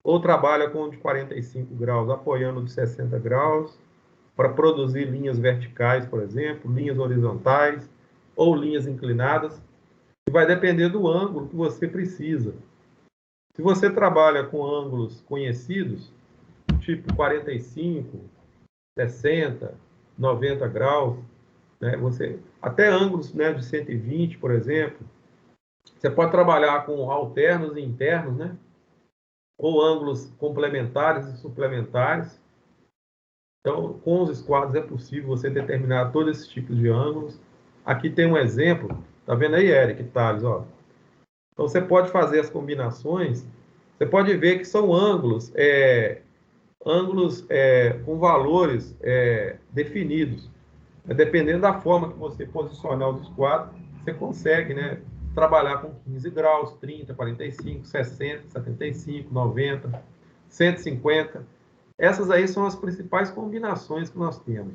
ou trabalha com de 45 graus apoiando de 60 graus, para produzir linhas verticais, por exemplo, linhas horizontais ou linhas inclinadas, e vai depender do ângulo que você precisa. Se você trabalha com ângulos conhecidos, tipo 45, 60, 90 graus, né, até ângulos, né, de 120, por exemplo, você pode trabalhar com alternos e internos, né, ou ângulos complementares e suplementares. Então, com os esquadros é possível você determinar todos esses tipos de ângulos. Aqui tem um exemplo, tá vendo aí, Eric, Thales, ó. Então, você pode fazer as combinações, você pode ver que são ângulos com valores definidos. Dependendo da forma que você posicionar os esquadros, você consegue, né, trabalhar com 15 graus, 30, 45, 60, 75, 90, 150. Essas aí são as principais combinações que nós temos.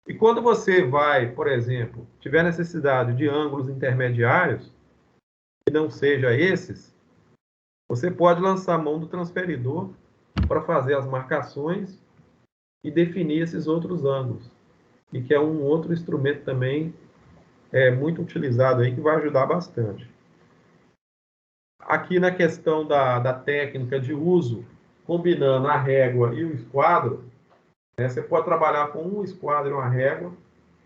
E quando você vai, por exemplo, tiver necessidade de ângulos intermediários, que não seja esses, você pode lançar a mão do transferidor para fazer as marcações e definir esses outros ângulos. E que é um outro instrumento também muito utilizado aí, que vai ajudar bastante. Aqui na questão da técnica de uso, combinando a régua e o esquadro, você pode trabalhar com um esquadro e uma régua,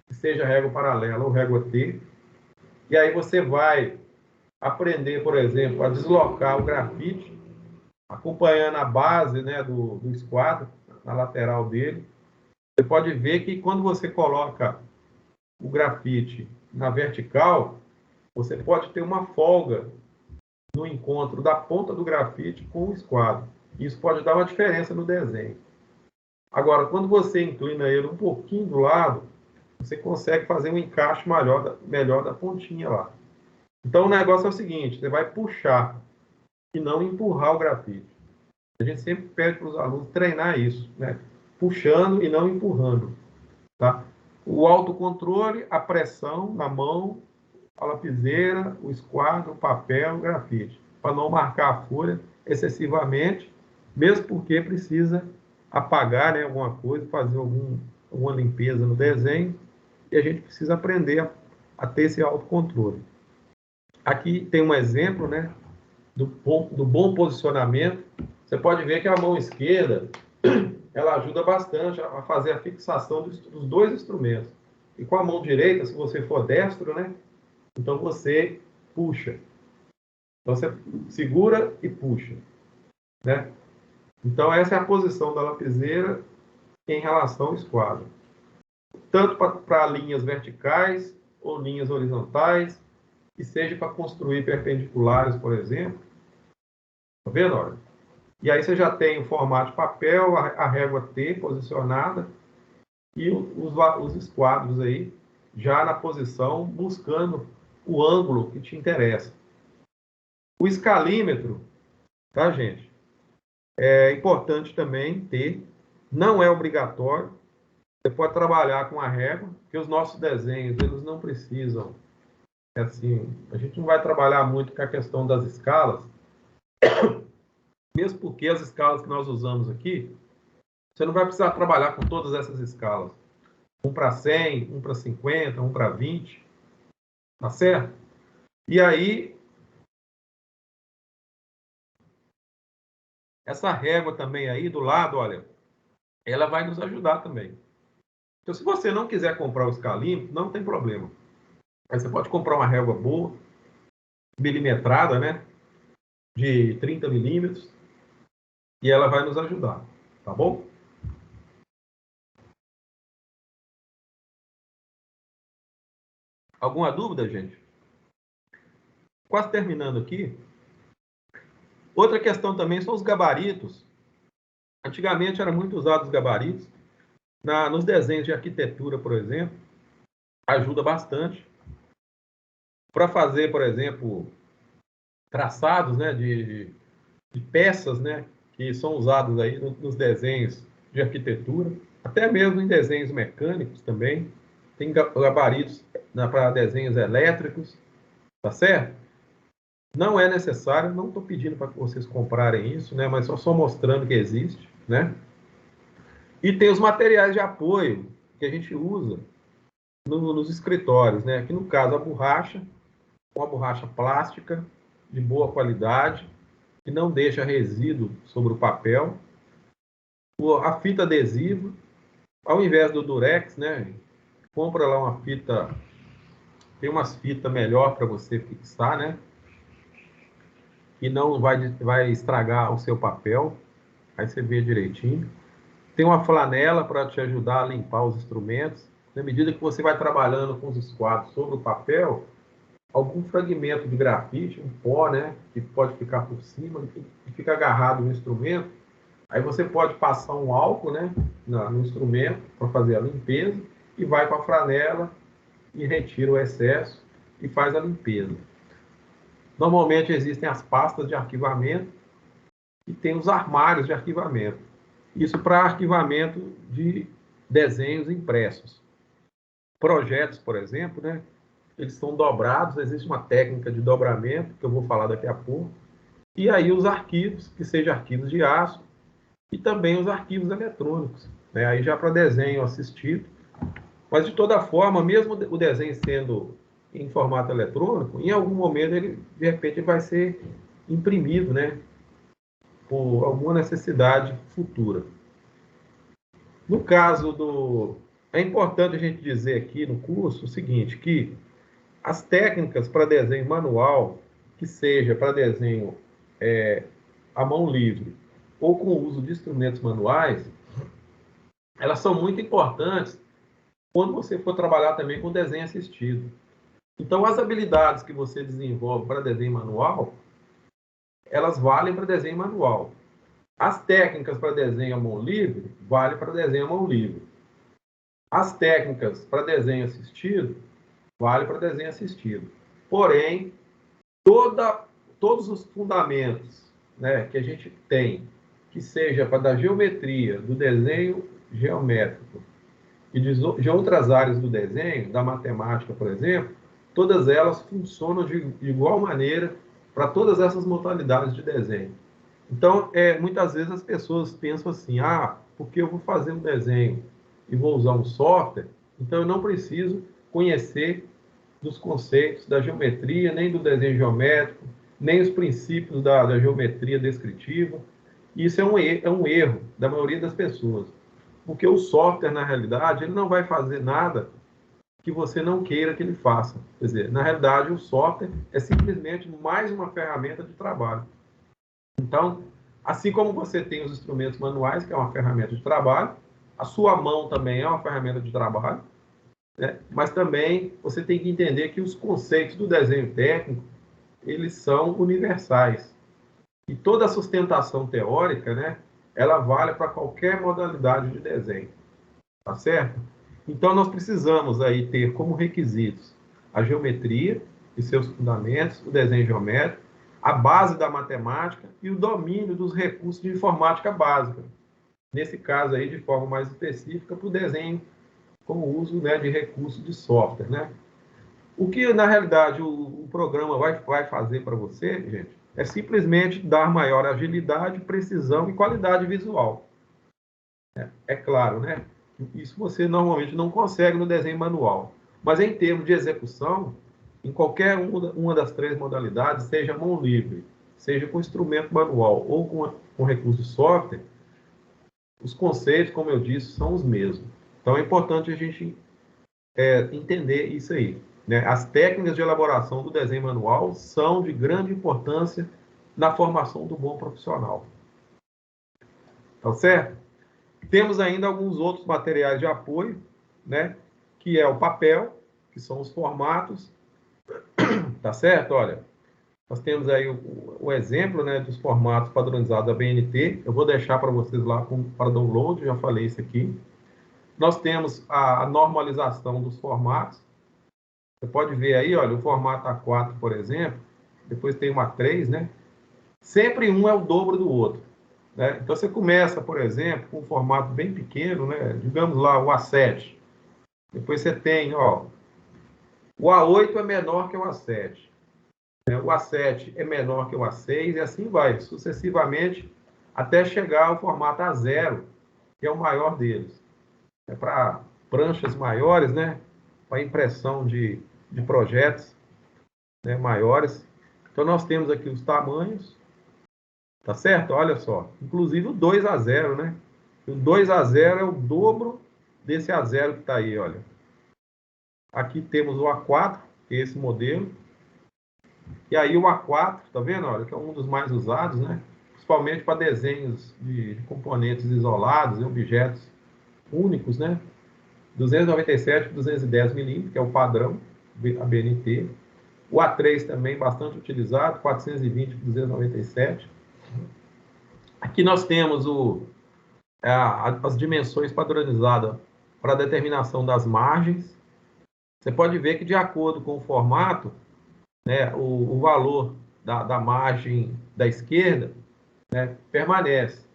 que seja régua paralela ou régua T, e aí você vai aprender, por exemplo, a deslocar o grafite, acompanhando a base, né, do esquadro, na lateral dele. Você pode ver que quando você coloca o grafite na vertical, você pode ter uma folga no encontro da ponta do grafite com o esquadro. Isso pode dar uma diferença no desenho. Agora, quando você inclina ele um pouquinho do lado, você consegue fazer um encaixe melhor da pontinha lá. Então, o negócio é o seguinte, você vai puxar e não empurrar o grafite. A gente sempre pede para os alunos treinar isso, né? Puxando e não empurrando. Tá? O autocontrole, a pressão na mão, a lapiseira, o esquadro, o papel, o grafite, para não marcar a folha excessivamente, mesmo porque precisa apagar, né, alguma coisa, fazer alguma limpeza no desenho, e a gente precisa aprender a ter esse autocontrole. Aqui tem um exemplo, né, do bom posicionamento. Você pode ver que a mão esquerda ela ajuda bastante a fazer a fixação dos dois instrumentos. E com a mão direita, se você for destro, né, então você puxa. Então você segura e puxa, né? Então, essa é a posição da lapiseira em relação ao esquadro. Tanto para linhas verticais ou linhas horizontais, que seja para construir perpendiculares, por exemplo. Tá vendo? Olha? E aí você já tem o formato de papel, a régua T posicionada e os esquadros aí já na posição, buscando o ângulo que te interessa. O escalímetro, tá, gente? É importante também ter, não é obrigatório. Você pode trabalhar com a régua, porque os nossos desenhos, eles não precisam, assim, a gente não vai trabalhar muito com a questão das escalas, mesmo porque as escalas que nós usamos aqui, você não vai precisar trabalhar com todas essas escalas. 1 para 100, 1 para 50, 1 para 20, tá certo? E aí, essa régua também aí do lado, olha, ela vai nos ajudar também. Então, se você não quiser comprar o escalímetro, não tem problema. Aí você pode comprar uma régua boa, milimetrada, né? De 30 milímetros, e ela vai nos ajudar, tá bom? Alguma dúvida, gente? Quase terminando aqui. Outra questão também são os gabaritos. Antigamente era muito usado os gabaritos. Nos desenhos de arquitetura, por exemplo, ajuda bastante. Para fazer, por exemplo, traçados, né, de peças, né, que são usados aí nos desenhos de arquitetura, até mesmo em desenhos mecânicos também. Tem gabaritos para desenhos elétricos, tá certo? Não é necessário, não estou pedindo para que vocês comprarem isso, né, mas só mostrando que existe, né? E tem os materiais de apoio que a gente usa nos escritórios, né? Aqui no caso a borracha, uma borracha plástica de boa qualidade, que não deixa resíduo sobre o papel. A fita adesiva, ao invés do durex, né? Compra lá uma fita, tem umas fitas melhor para você fixar, né? E não vai estragar o seu papel. Aí você vê direitinho. Tem uma flanela para te ajudar a limpar os instrumentos. Na medida que você vai trabalhando com os esquadros sobre o papel, algum fragmento de grafite, um pó, né, que pode ficar por cima, que fica agarrado no instrumento, aí você pode passar um álcool, né, no instrumento para fazer a limpeza e vai com a flanela e retira o excesso e faz a limpeza. Normalmente existem as pastas de arquivamento e tem os armários de arquivamento. Isso para arquivamento de desenhos impressos. Projetos, por exemplo, né, eles são dobrados, existe uma técnica de dobramento, que eu vou falar daqui a pouco, e aí os arquivos, que sejam arquivos de aço, e também os arquivos eletrônicos, né, aí já para desenho assistido. Mas, de toda forma, mesmo o desenho sendo em formato eletrônico, em algum momento, ele, de repente, vai ser imprimido, né, por alguma necessidade futura. No caso do... É importante a gente dizer aqui no curso o seguinte, que as técnicas para desenho manual, que seja para desenho à mão livre ou com o uso de instrumentos manuais, elas são muito importantes quando você for trabalhar também com desenho assistido. Então, as habilidades que você desenvolve para desenho manual, elas valem para desenho manual. As técnicas para desenho à mão livre, valem para desenho à mão livre. As técnicas para desenho assistido, valem para desenho assistido. Porém, todos os fundamentos, né, que a gente tem, que seja para da geometria, do desenho geométrico e de outras áreas do desenho, da matemática, por exemplo, todas elas funcionam de igual maneira para todas essas modalidades de desenho. Então, muitas vezes as pessoas pensam assim, porque eu vou fazer um desenho e vou usar um software, então eu não preciso conhecer dos conceitos da geometria, nem do desenho geométrico, nem os princípios da geometria descritiva. Isso é um erro da maioria das pessoas, porque o software, na realidade, ele não vai fazer nada que você não queira que ele faça. Quer dizer, na realidade, o software é simplesmente mais uma ferramenta de trabalho. Então, Assim como você tem os instrumentos manuais, que é uma ferramenta de trabalho, a sua mão também é uma ferramenta de trabalho, né? Mas também você tem que entender que os conceitos do desenho técnico, eles são universais. E toda a sustentação teórica, né, ela vale para qualquer modalidade de desenho, tá certo? Então, nós precisamos aí ter como requisitos a geometria e seus fundamentos, o desenho geométrico, a base da matemática e o domínio dos recursos de informática básica. Nesse caso aí, de forma mais específica, para o desenho com o uso, né, de recursos de software, né? O que, na realidade, o programa vai fazer para você, gente, é simplesmente dar maior agilidade, precisão e qualidade visual. É claro, né? Isso você normalmente não consegue no desenho manual. Mas em termos de execução, em qualquer uma das três modalidades, seja mão livre, seja com instrumento manual ou com recurso de software, os conceitos, como eu disse, são os mesmos. Então é importante a gente entender isso aí, né? As técnicas de elaboração do desenho manual são de grande importância na formação do bom profissional. Tá certo? Temos ainda alguns outros materiais de apoio, né? Que é o papel, que são os formatos, tá certo? Olha, nós temos aí o exemplo, né, dos formatos padronizados da BNT. Eu vou deixar para vocês lá para download, já falei isso aqui. Nós temos a normalização dos formatos. Você pode ver aí, olha, o formato A4, por exemplo, depois tem o A3, né? Sempre um é o dobro do outro, né? Então, você começa, por exemplo, com um formato bem pequeno, né? Digamos lá, o A7. Depois você tem, ó, o A8 é menor que o A7. Né? O A7 é menor que o A6 e assim vai, sucessivamente, até chegar ao formato A0, que é o maior deles. É para pranchas maiores, né? Para impressão de projetos, né, maiores. Então, nós temos aqui os tamanhos, tá certo? Olha só, inclusive o 2A0, né? O 2A0 é o dobro desse A0 que está aí, olha. Aqui temos o A4, que é esse modelo. E aí o A4, tá vendo? Olha, que é um dos mais usados, né? Principalmente para desenhos de componentes isolados e objetos únicos, né? 297 por 210 milímetros, que é o padrão, a BNT. O A3 também bastante utilizado, 420 por 297. Aqui nós temos as dimensões padronizadas para a determinação das margens. Você pode ver que, de acordo com o formato, né, o valor da margem da esquerda, né, permanece.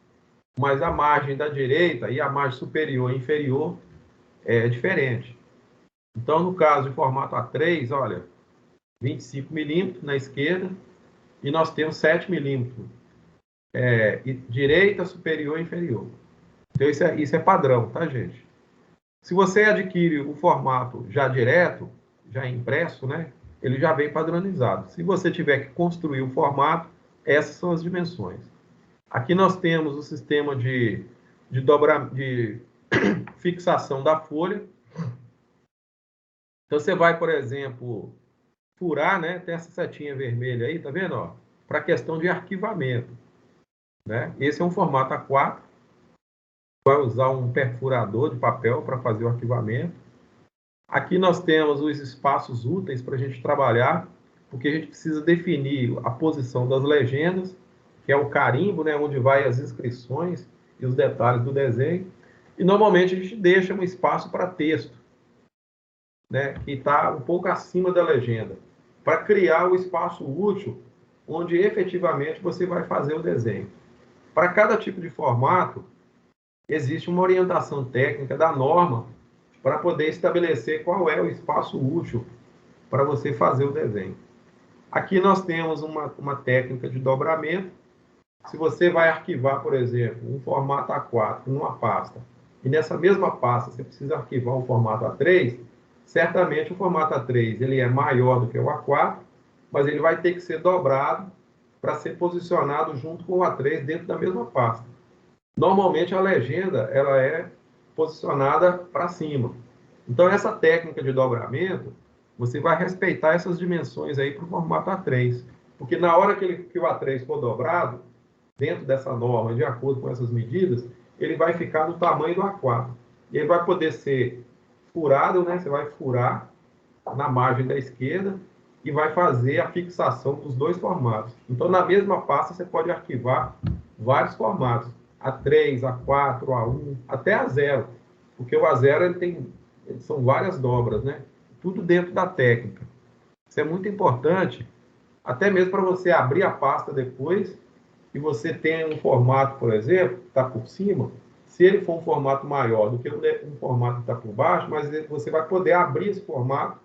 Mas a margem da direita e a margem superior e inferior é diferente. Então, no caso de formato A3, olha, 25 milímetros na esquerda e nós temos 7 milímetros. Direita, superior e inferior. Então, isso é padrão, tá, gente? Se você adquire o formato já direto, já impresso, né, ele já vem padronizado. Se você tiver que construir o formato, essas são as dimensões. Aqui nós temos o sistema de fixação da folha. Então, você vai, por exemplo, furar, né, tem essa setinha vermelha aí, tá vendo? Para a questão de arquivamento. Né? Esse é um formato A4. Vai usar um perfurador de papel para fazer o arquivamento. Aqui nós temos os espaços úteis para a gente trabalhar, porque a gente precisa definir a posição das legendas, que é o carimbo, né, onde vai as inscrições e os detalhes do desenho. E normalmente a gente deixa um espaço para texto, né, que está um pouco acima da legenda, para criar o espaço útil onde efetivamente você vai fazer o desenho. Para cada tipo de formato, existe uma orientação técnica da norma para poder estabelecer qual é o espaço útil para você fazer o desenho. Aqui nós temos uma técnica de dobramento. Se você vai arquivar, por exemplo, um formato A4 numa pasta, e nessa mesma pasta você precisa arquivar um formato A3, certamente o formato A3 ele é maior do que o A4, mas ele vai ter que ser dobrado para ser posicionado junto com o A3 dentro da mesma pasta. Normalmente a legenda ela é posicionada para cima. Então essa técnica de dobramento, você vai respeitar essas dimensões aí para o formato A3. Porque na hora que o A3 for dobrado, dentro dessa norma, de acordo com essas medidas, ele vai ficar no tamanho do A4. E ele vai poder ser furado, né? Você vai furar na margem da esquerda e vai fazer a fixação dos dois formatos. Então, na mesma pasta, você pode arquivar vários formatos. A3, A4, A1, até A0. Porque o A0 são várias dobras, né? Tudo dentro da técnica. Isso é muito importante, até mesmo para você abrir a pasta depois e você tem um formato, por exemplo, que está por cima. Se ele for um formato maior do que um formato que está por baixo, mas você vai poder abrir esse formato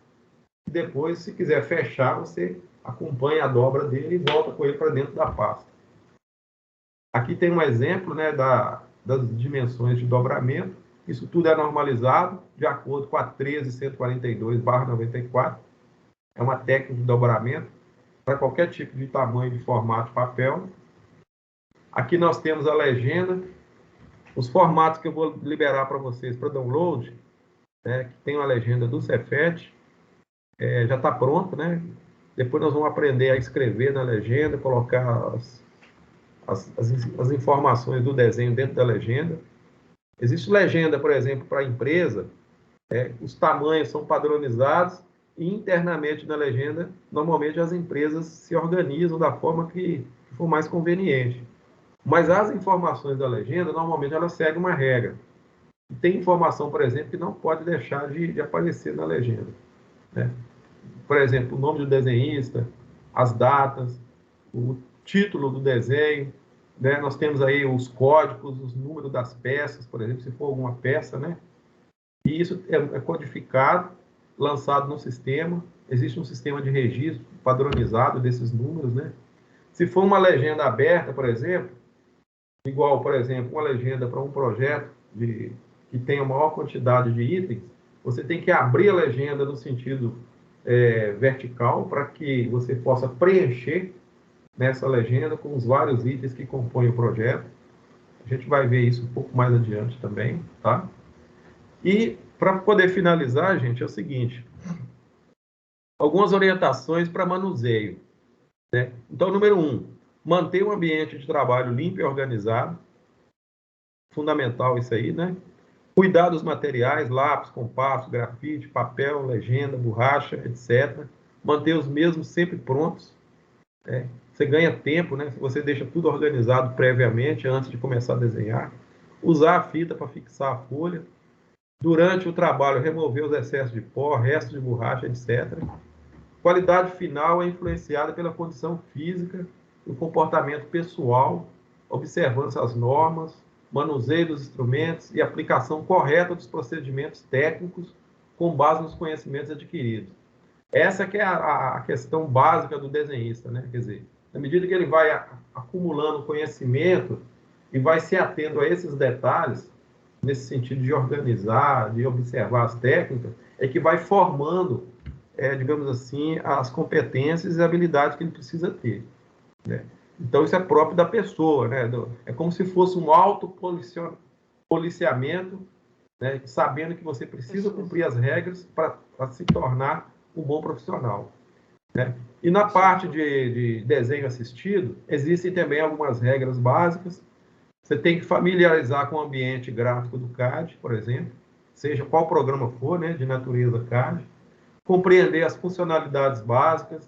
e depois, se quiser fechar, você acompanha a dobra dele e volta com ele para dentro da pasta. Aqui tem um exemplo, né, das dimensões de dobramento. Isso tudo é normalizado de acordo com a 13142/94. É uma técnica de dobramento para qualquer tipo de tamanho, de formato de papel. Aqui nós temos a legenda, os formatos que eu vou liberar para vocês para download, né, que tem uma legenda do Cefet, já está pronto, né? Depois nós vamos aprender a escrever na legenda, colocar as informações do desenho dentro da legenda. Existe legenda, por exemplo, para a empresa, os tamanhos são padronizados e internamente na legenda, normalmente as empresas se organizam da forma que for mais conveniente. Mas as informações da legenda, normalmente elas seguem uma regra. E tem informação, por exemplo, que não pode deixar de aparecer na legenda, né? Por exemplo, o nome do desenhista, as datas, o título do desenho, né? Nós temos aí os códigos, os números das peças, por exemplo, se for alguma peça, né? E isso é codificado, lançado no sistema. Existe um sistema de registro padronizado desses números, né? Se for uma legenda aberta, por exemplo, igual, por exemplo, uma legenda para um projeto que tenha maior quantidade de itens, você tem que abrir a legenda no sentido vertical para que você possa preencher nessa legenda com os vários itens que compõem o projeto. A gente vai ver isso um pouco mais adiante também, tá? E para poder finalizar, gente, é o seguinte: algumas orientações para manuseio, né? Então, número 1, manter um ambiente de trabalho limpo e organizado. Fundamental isso aí, né? Cuidar dos materiais, lápis, compasso, grafite, papel, legenda, borracha, etc. Manter os mesmos sempre prontos. Você ganha tempo, né? Se você deixa tudo organizado previamente, antes de começar a desenhar. Usar a fita para fixar a folha. Durante o trabalho, remover os excessos de pó, restos de borracha, etc. Qualidade final é influenciada pela condição física e o comportamento pessoal, observância às normas, manuseio dos instrumentos e aplicação correta dos procedimentos técnicos com base nos conhecimentos adquiridos. Essa que é a questão básica do desenhista, né? Quer dizer, na medida que ele vai acumulando conhecimento e vai se atendo a esses detalhes, nesse sentido de organizar, de observar as técnicas, é que vai formando, digamos assim, as competências e habilidades que ele precisa ter, né? Então, isso é próprio da pessoa, né? É como se fosse um autopoliciamento, né? Sabendo que você precisa cumprir as regras para se tornar um bom profissional, né? E na parte de desenho assistido, existem também algumas regras básicas. Você tem que familiarizar com o ambiente gráfico do CAD, por exemplo, seja qual programa for, né, de natureza CAD, compreender as funcionalidades básicas,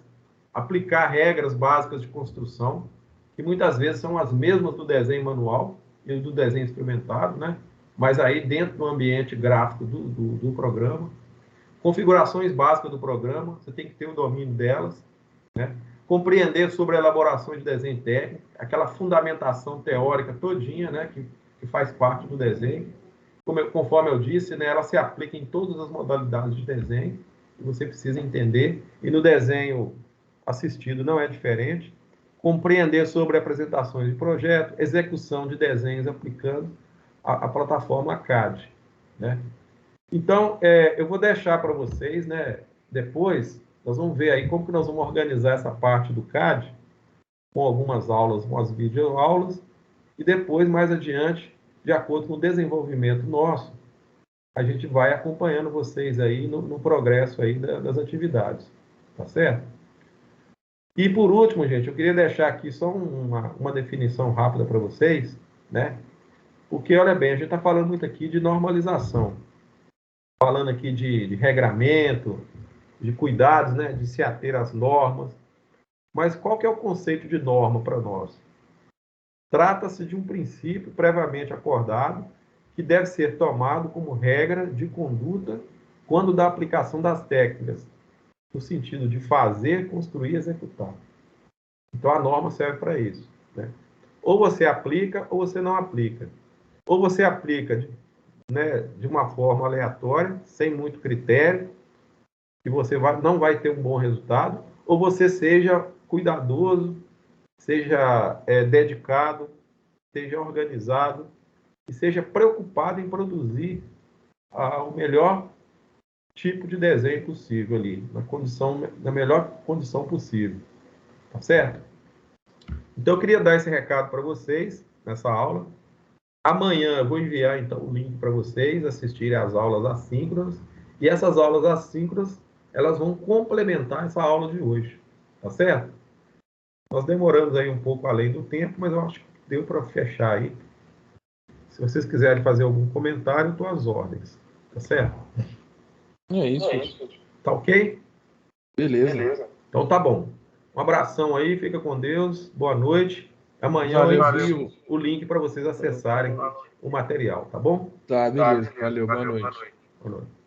aplicar regras básicas de construção, que muitas vezes são as mesmas do desenho manual e do desenho experimentado, né? Mas aí dentro do ambiente gráfico do programa. Configurações básicas do programa, você tem que ter o domínio delas, né? Compreender sobre a elaboração de desenho técnico, aquela fundamentação teórica todinha, né, que faz parte do desenho. Conforme eu disse, né, ela se aplica em todas as modalidades de desenho, que você precisa entender, e no desenho assistido não é diferente. Compreender sobre apresentações de projeto, execução de desenhos aplicando a plataforma CAD, né? Então, eu vou deixar para vocês, né, depois, nós vamos ver aí como que nós vamos organizar essa parte do CAD, com algumas aulas, umas videoaulas, e depois, mais adiante, de acordo com o desenvolvimento nosso, a gente vai acompanhando vocês aí no progresso aí das atividades, tá certo? E por último, gente, eu queria deixar aqui só uma definição rápida para vocês, né? Porque, olha bem, a gente está falando muito aqui de normalização, falando aqui de regramento, de cuidados, né? De se ater às normas. Mas qual que é o conceito de norma para nós? Trata-se de um princípio previamente acordado que deve ser tomado como regra de conduta quando da aplicação das técnicas, no sentido de fazer, construir e executar. Então, a norma serve para isso, né? Ou você aplica ou você não aplica. Ou você aplica, né, de uma forma aleatória, sem muito critério, que você não vai ter um bom resultado, ou você seja cuidadoso, seja dedicado, seja organizado e seja preocupado em produzir o melhor tipo de desenho possível ali, na melhor condição possível. Tá certo? Então, eu queria dar esse recado para vocês nessa aula. Amanhã eu vou enviar, então, o link para vocês assistirem às aulas assíncronas. E essas aulas assíncronas, elas vão complementar essa aula de hoje. Tá certo? Nós demoramos aí um pouco além do tempo, mas eu acho que deu para fechar aí. Se vocês quiserem fazer algum comentário, estou às ordens. Tá certo? É isso. Tá ok? Beleza. Então tá bom. Um abração aí, fica com Deus, boa noite. Amanhã eu Valeu. envio o link para vocês acessarem o material, tá bom? Tá, beleza. Valeu, boa noite. Boa noite.